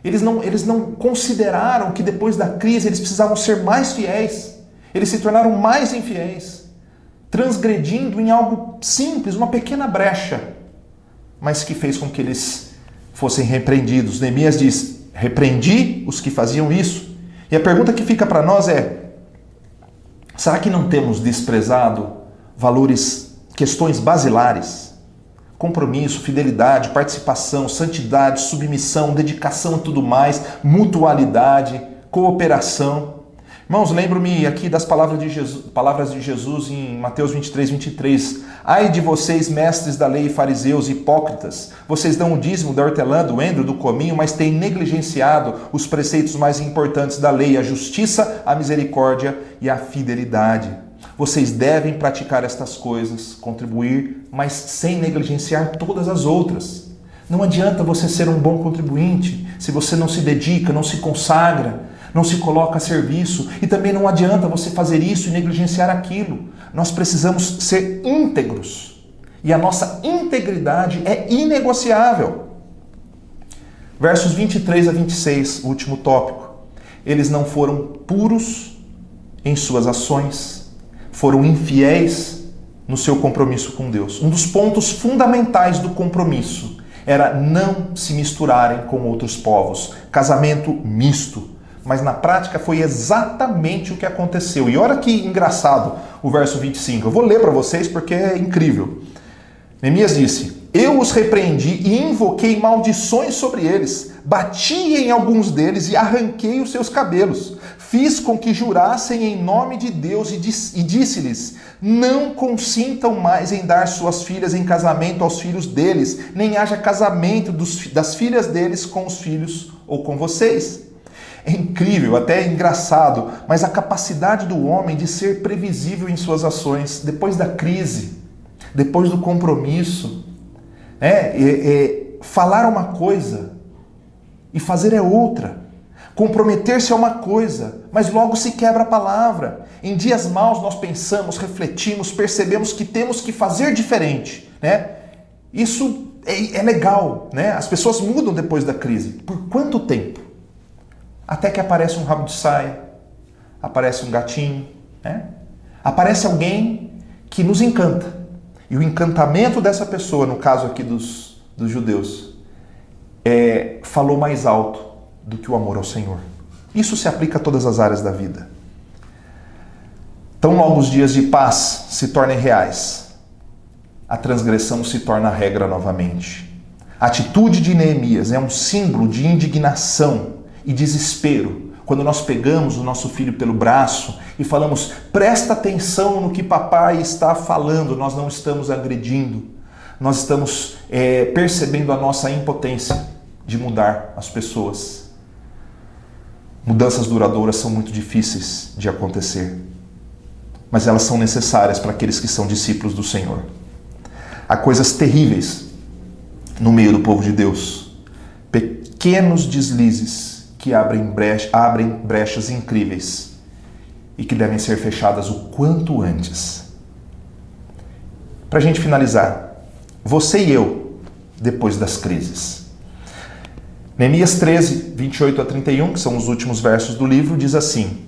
Eles não consideraram que depois da crise eles precisavam ser mais fiéis. Eles se tornaram mais infiéis, transgredindo em algo simples, uma pequena brecha, mas que fez com que eles fossem repreendidos. Neemias diz: repreendi os que faziam isso, E a pergunta que fica para nós é: será que não temos desprezado valores, questões basilares? Compromisso, fidelidade, participação, santidade, submissão, dedicação e tudo mais, mutualidade, cooperação. Irmãos, lembro-me aqui das palavras de Jesus em Mateus 23. Ai de vocês, mestres da lei e fariseus, hipócritas, vocês dão o dízimo da hortelã, do endro, do cominho, mas têm negligenciado os preceitos mais importantes da lei, a justiça, a misericórdia e a fidelidade. Vocês devem praticar estas coisas, contribuir, mas sem negligenciar todas as outras. Não adianta você ser um bom contribuinte se você não se dedica, não se consagra, não se coloca a serviço, e também não adianta você fazer isso e negligenciar aquilo. Nós precisamos ser íntegros, e a nossa integridade é inegociável. Versos 23 a 26, o último tópico. Eles não foram puros em suas ações, foram infiéis no seu compromisso com Deus. Um dos pontos fundamentais do compromisso era não se misturarem com outros povos. Casamento misto. Mas na prática foi exatamente o que aconteceu. E olha que engraçado o verso 25. Eu vou ler para vocês porque é incrível. Neemias disse: eu os repreendi e invoquei maldições sobre eles. Bati em alguns deles e arranquei os seus cabelos. Fiz com que jurassem em nome de Deus e disse-lhes: não consintam mais em dar suas filhas em casamento aos filhos deles, nem haja casamento das filhas deles com os filhos ou com vocês. É incrível, até engraçado, mas a capacidade do homem de ser previsível em suas ações, depois da crise, depois do compromisso, falar uma coisa e fazer é outra. Comprometer-se é uma coisa, mas logo se quebra a palavra. Em dias maus nós pensamos, refletimos, percebemos que temos que fazer diferente, né? Isso é legal, né? As pessoas mudam depois da crise. Por quanto tempo? Até que aparece um rabo de saia, aparece um gatinho, né? Aparece alguém que nos encanta. E o encantamento dessa pessoa, no caso aqui dos judeus, falou mais alto do que o amor ao Senhor. Isso se aplica a todas as áreas da vida. Tão logo os dias de paz se tornem reais, a transgressão se torna a regra novamente. A atitude de Neemias é um símbolo de indignação e desespero, quando nós pegamos o nosso filho pelo braço e falamos: presta atenção no que papai está falando. Nós não estamos agredindo, nós estamos percebendo a nossa impotência de mudar as pessoas. Mudanças duradouras são muito difíceis de acontecer, mas elas são necessárias para aqueles que são discípulos do Senhor. Há coisas terríveis no meio do povo de Deus, pequenos deslizes que abrem brechas incríveis e que devem ser fechadas o quanto antes. Para a gente finalizar, você e eu, depois das crises. Neemias 13, 28 a 31, que são os últimos versos do livro, diz assim: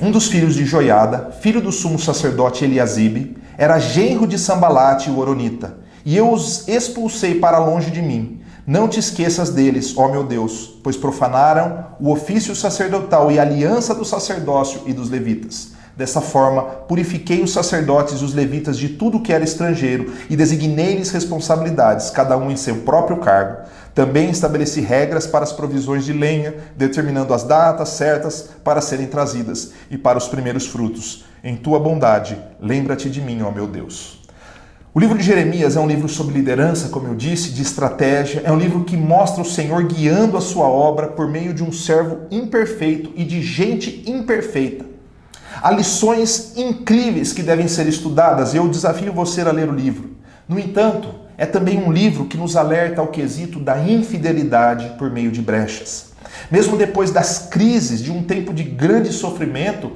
um dos filhos de Joiada, filho do sumo sacerdote Eliasibe, era genro de Sambalate, o horonita, e eu os expulsei para longe de mim. Não te esqueças deles, ó meu Deus, pois profanaram o ofício sacerdotal e a aliança do sacerdócio e dos levitas. Dessa forma, purifiquei os sacerdotes e os levitas de tudo que era estrangeiro e designei-lhes responsabilidades, cada um em seu próprio cargo. Também estabeleci regras para as provisões de lenha, determinando as datas certas para serem trazidas e para os primeiros frutos. Em tua bondade, lembra-te de mim, ó meu Deus. O livro de Jeremias é um livro sobre liderança, como eu disse, de estratégia. É um livro que mostra o Senhor guiando a sua obra por meio de um servo imperfeito e de gente imperfeita. Há lições incríveis que devem ser estudadas e eu desafio você a ler o livro. No entanto, é também um livro que nos alerta ao quesito da infidelidade por meio de brechas. Mesmo depois das crises, de um tempo de grande sofrimento,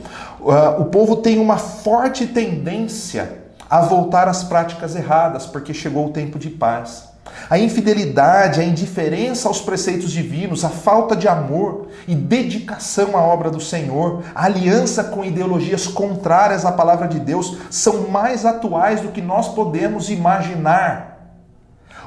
o povo tem uma forte tendência a voltar às práticas erradas, porque chegou o tempo de paz. A infidelidade, a indiferença aos preceitos divinos, a falta de amor e dedicação à obra do Senhor, a aliança com ideologias contrárias à palavra de Deus são mais atuais do que nós podemos imaginar.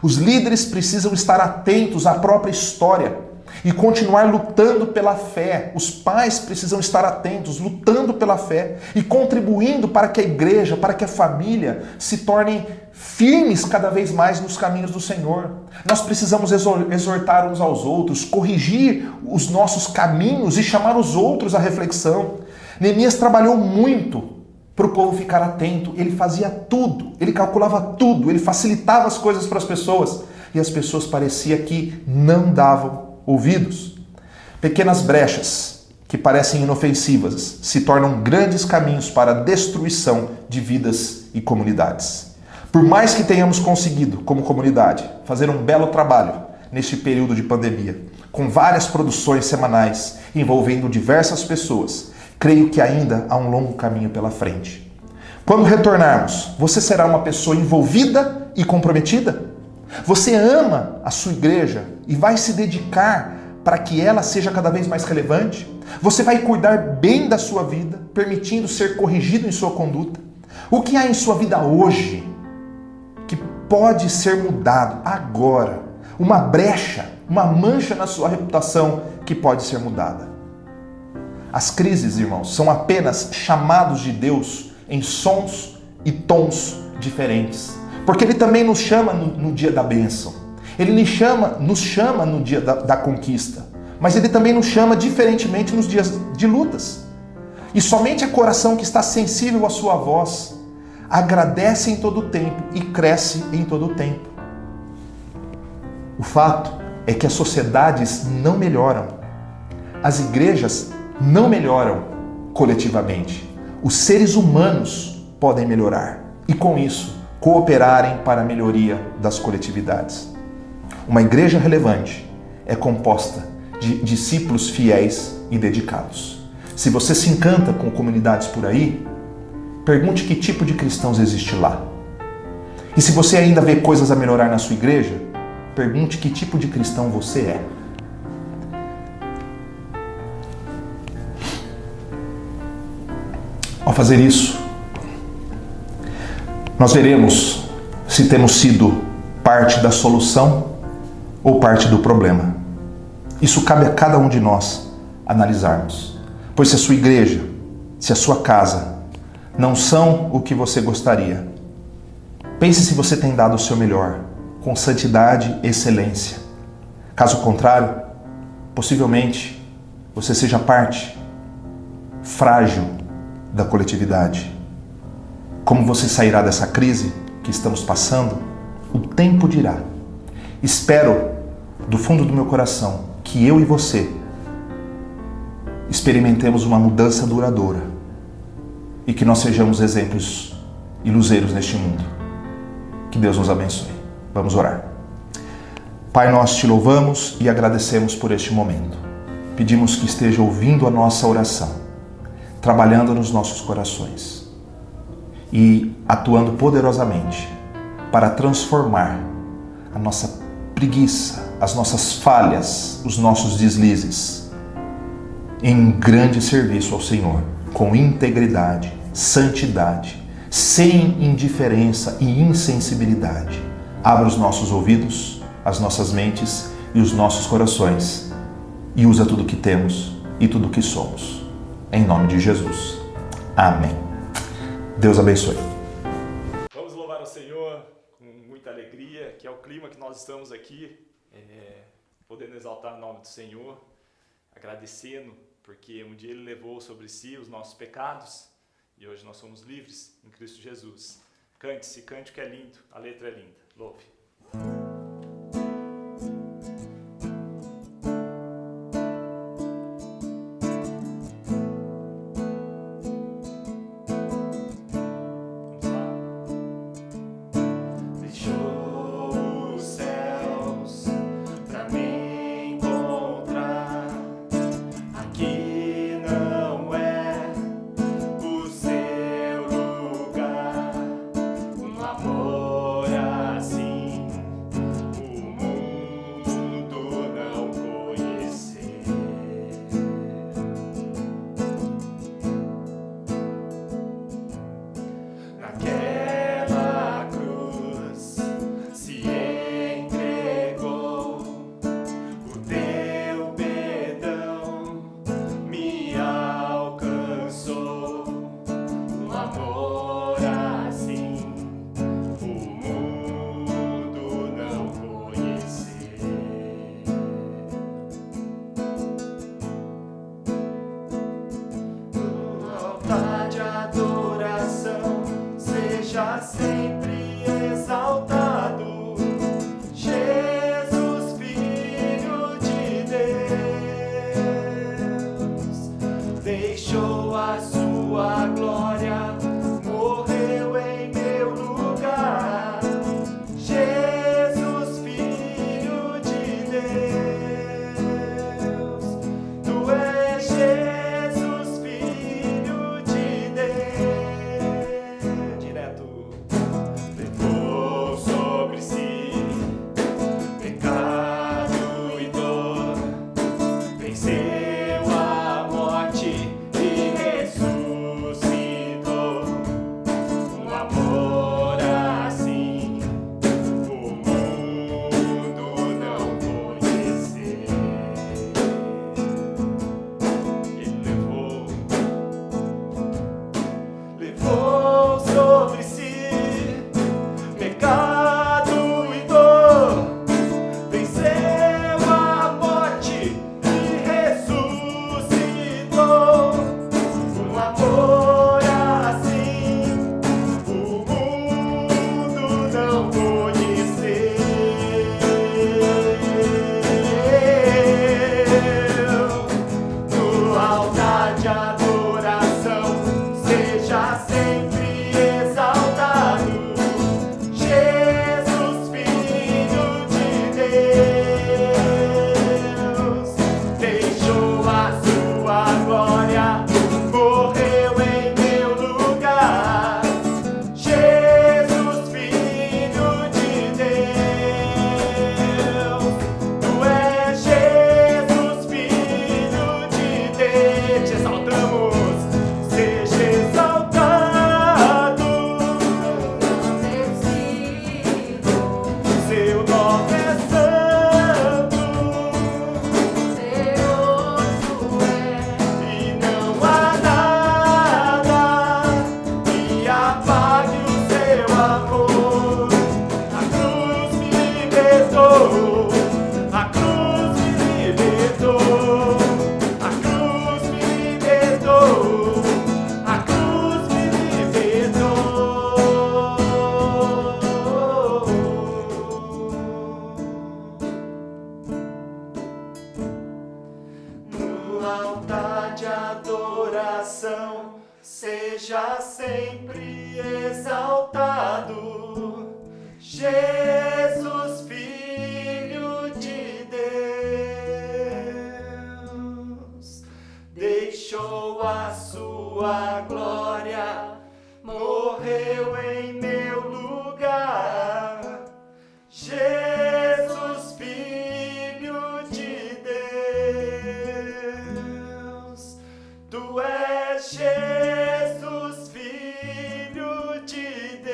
Os líderes precisam estar atentos à própria história e continuar lutando pela fé. Os pais precisam estar atentos, lutando pela fé e contribuindo para que a igreja, para que a família se tornem firmes cada vez mais nos caminhos do Senhor. Nós precisamos exortar uns aos outros, corrigir os nossos caminhos e chamar os outros à reflexão. Neemias trabalhou muito para o povo ficar atento. Ele fazia tudo, ele calculava tudo, ele facilitava as coisas para as pessoas. E as pessoas parecia que não davam ouvidos. Pequenas brechas que parecem inofensivas se tornam grandes caminhos para a destruição de vidas e comunidades. Por mais que tenhamos conseguido, como comunidade, fazer um belo trabalho neste período de pandemia, com várias produções semanais envolvendo diversas pessoas, creio que ainda há um longo caminho pela frente. Quando retornarmos, você será uma pessoa envolvida e comprometida? Você ama a sua igreja e vai se dedicar para que ela seja cada vez mais relevante? Você vai cuidar bem da sua vida, permitindo ser corrigido em sua conduta? O que há em sua vida hoje que pode ser mudado agora? Uma brecha, uma mancha na sua reputação que pode ser mudada. As crises, irmãos, são apenas chamados de Deus em sons e tons diferentes. Porque Ele também nos chama no dia da bênção. Ele nos chama no dia da conquista. Mas Ele também nos chama diferentemente nos dias de lutas. E somente o coração que está sensível à sua voz agradece em todo o tempo e cresce em todo o tempo. O fato é que as sociedades não melhoram. As igrejas não melhoram coletivamente. Os seres humanos podem melhorar. E com isso, cooperarem para a melhoria das coletividades. Uma igreja relevante é composta de discípulos fiéis e dedicados. Se você se encanta com comunidades por aí, pergunte que tipo de cristãos existe lá. E se você ainda vê coisas a melhorar na sua igreja, pergunte que tipo de cristão você é. Ao fazer isso, nós veremos se temos sido parte da solução ou parte do problema. Isso cabe a cada um de nós analisarmos. Pois se a sua igreja, se a sua casa não são o que você gostaria, pense se você tem dado o seu melhor, com santidade e excelência. Caso contrário, possivelmente você seja parte frágil da coletividade. Como você sairá dessa crise que estamos passando, o tempo dirá. Espero, do fundo do meu coração, que eu e você experimentemos uma mudança duradoura e que nós sejamos exemplos e luzeiros neste mundo. Que Deus nos abençoe. Vamos orar. Pai, nós te louvamos e agradecemos por este momento. Pedimos que esteja ouvindo a nossa oração, trabalhando nos nossos corações e atuando poderosamente para transformar a nossa preguiça, as nossas falhas, os nossos deslizes em grande serviço ao Senhor, com integridade, santidade, sem indiferença e insensibilidade. Abra os nossos ouvidos, as nossas mentes e os nossos corações e usa tudo que temos e tudo que somos. Em nome de Jesus. Amém. Deus abençoe. Vamos louvar o Senhor com muita alegria, que é o clima que nós estamos aqui, podendo exaltar o nome do Senhor, agradecendo, porque um dia Ele levou sobre si os nossos pecados e hoje nós somos livres em Cristo Jesus. Cante-se, cante o que é lindo, a letra é linda. Louve. Amor assim altar de adoração seja sempre exaltado. Jesus, Filho de Deus, deixou a sua glória, morreu em meu lugar. Jesus, Filho de Deus, tu és Jesus, Filho de Deus.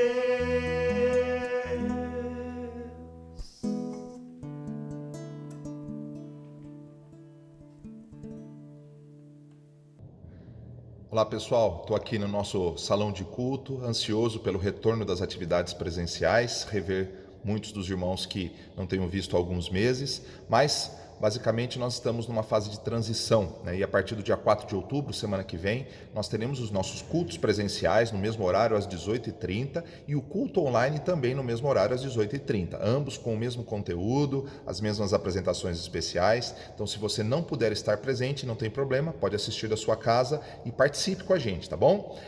Olá pessoal, estou aqui no nosso salão de culto, ansioso pelo retorno das atividades presenciais, rever muitos dos irmãos que não tenham visto há alguns meses, mas basicamente nós estamos numa fase de transição, né? E a partir do dia 4 de outubro, semana que vem, nós teremos os nossos cultos presenciais no mesmo horário às 18h30 e o culto online também no mesmo horário às 18h30, ambos com o mesmo conteúdo, as mesmas apresentações especiais. Então, se você não puder estar presente, não tem problema, pode assistir da sua casa e participe com a gente, tá bom?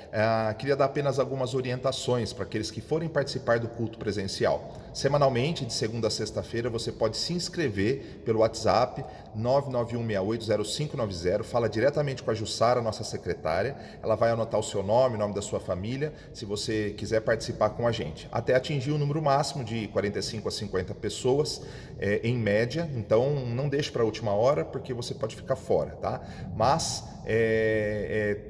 Queria dar apenas algumas orientações para aqueles que forem participar do culto presencial. Semanalmente, de segunda a sexta-feira, você pode se inscrever pelo WhatsApp 991680590, fala diretamente com a Jussara, nossa secretária, ela vai anotar o seu nome, o nome da sua família, se você quiser participar com a gente, até atingir o número máximo de 45 a 50 pessoas, em média, então não deixe para a última hora, porque você pode ficar fora, tá? Mas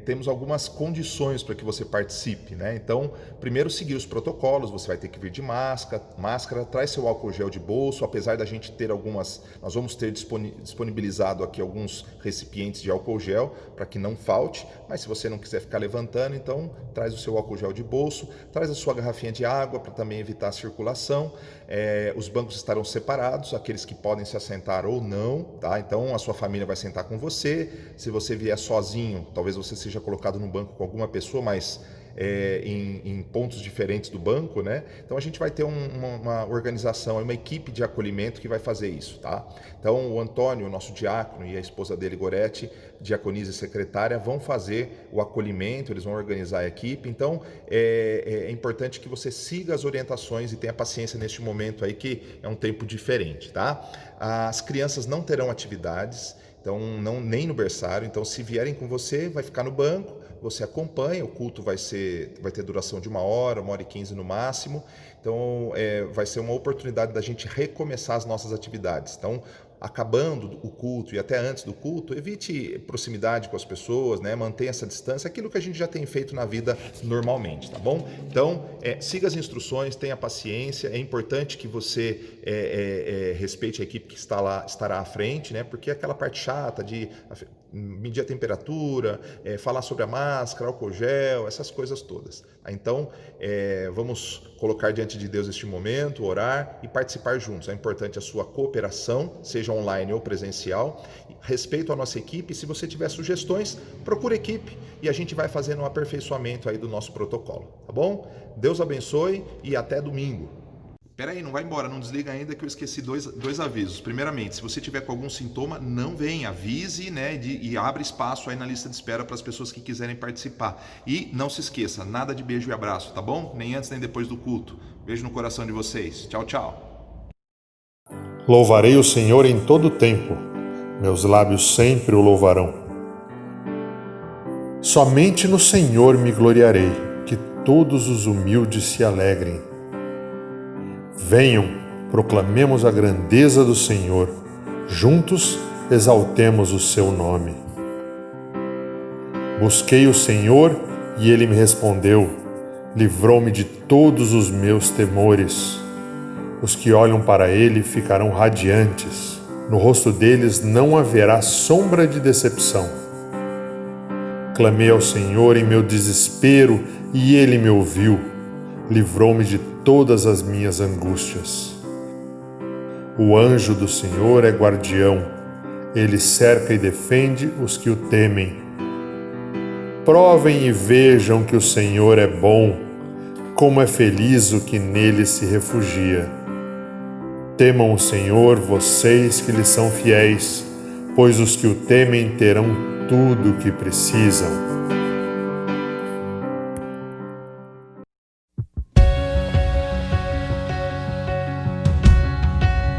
temos algumas condições para que você participe, né? Então, primeiro seguir os protocolos, você vai ter que vir de máscara, traz seu álcool gel de bolso, apesar da gente ter nós vamos ter disponibilizado aqui alguns recipientes de álcool gel para que não falte, mas se você não quiser ficar levantando, então traz o seu álcool gel de bolso, traz a sua garrafinha de água para também evitar a circulação. Os bancos estarão separados, aqueles que podem se assentar ou não, tá? Então a sua família vai sentar com você, se você vier sozinho, talvez você seja colocado no banco com alguma pessoa, mas em pontos diferentes do banco, né? Então a gente vai ter uma organização, uma equipe de acolhimento que vai fazer isso, tá? Então o Antônio, o nosso diácono, e a esposa dele, Gorete, diaconisa e secretária, vão fazer o acolhimento, eles vão organizar a equipe. Então é importante que você siga as orientações e tenha paciência neste momento aí, que é um tempo diferente, tá? As crianças não terão atividades, então nem no berçário, então se vierem com você, vai ficar no banco, você acompanha, o culto vai ter duração de 1 hora, 1h15 no máximo, então vai ser uma oportunidade da gente recomeçar as nossas atividades. Então, acabando o culto e até antes do culto, evite proximidade com as pessoas, né? Mantenha essa distância, aquilo que a gente já tem feito na vida normalmente, tá bom? Então, siga as instruções, tenha paciência, é importante que você respeite a equipe que estará à frente, né? Porque é aquela parte chata de medir a temperatura, falar sobre a máscara, álcool gel, essas coisas todas. Então, vamos colocar diante de Deus este momento, orar e participar juntos. É importante a sua cooperação, seja online ou presencial, respeito à nossa equipe. Se você tiver sugestões, procure a equipe e a gente vai fazendo um aperfeiçoamento aí do nosso protocolo, tá bom? Deus abençoe e até domingo. Peraí, não vai embora, não desliga ainda, que eu esqueci dois avisos. Primeiramente, se você tiver com algum sintoma, não venha, avise, né, e abre espaço aí na lista de espera para as pessoas que quiserem participar. E não se esqueça, nada de beijo e abraço, tá bom? Nem antes nem depois do culto. Beijo no coração de vocês. Tchau, tchau. Louvarei o Senhor em todo o tempo, meus lábios sempre o louvarão. Somente no Senhor me gloriarei, que todos os humildes se alegrem. Venham, proclamemos a grandeza do Senhor, juntos exaltemos o seu nome. Busquei o Senhor e ele me respondeu, livrou-me de todos os meus temores. Os que olham para ele ficarão radiantes, no rosto deles não haverá sombra de decepção. Clamei ao Senhor em meu desespero e ele me ouviu, livrou-me de todas as minhas angústias. O anjo do Senhor é guardião, ele cerca e defende os que o temem. Provem e vejam que o Senhor é bom, como é feliz o que nele se refugia. Temam o Senhor, vocês que lhe são fiéis, pois os que o temem terão tudo o que precisam.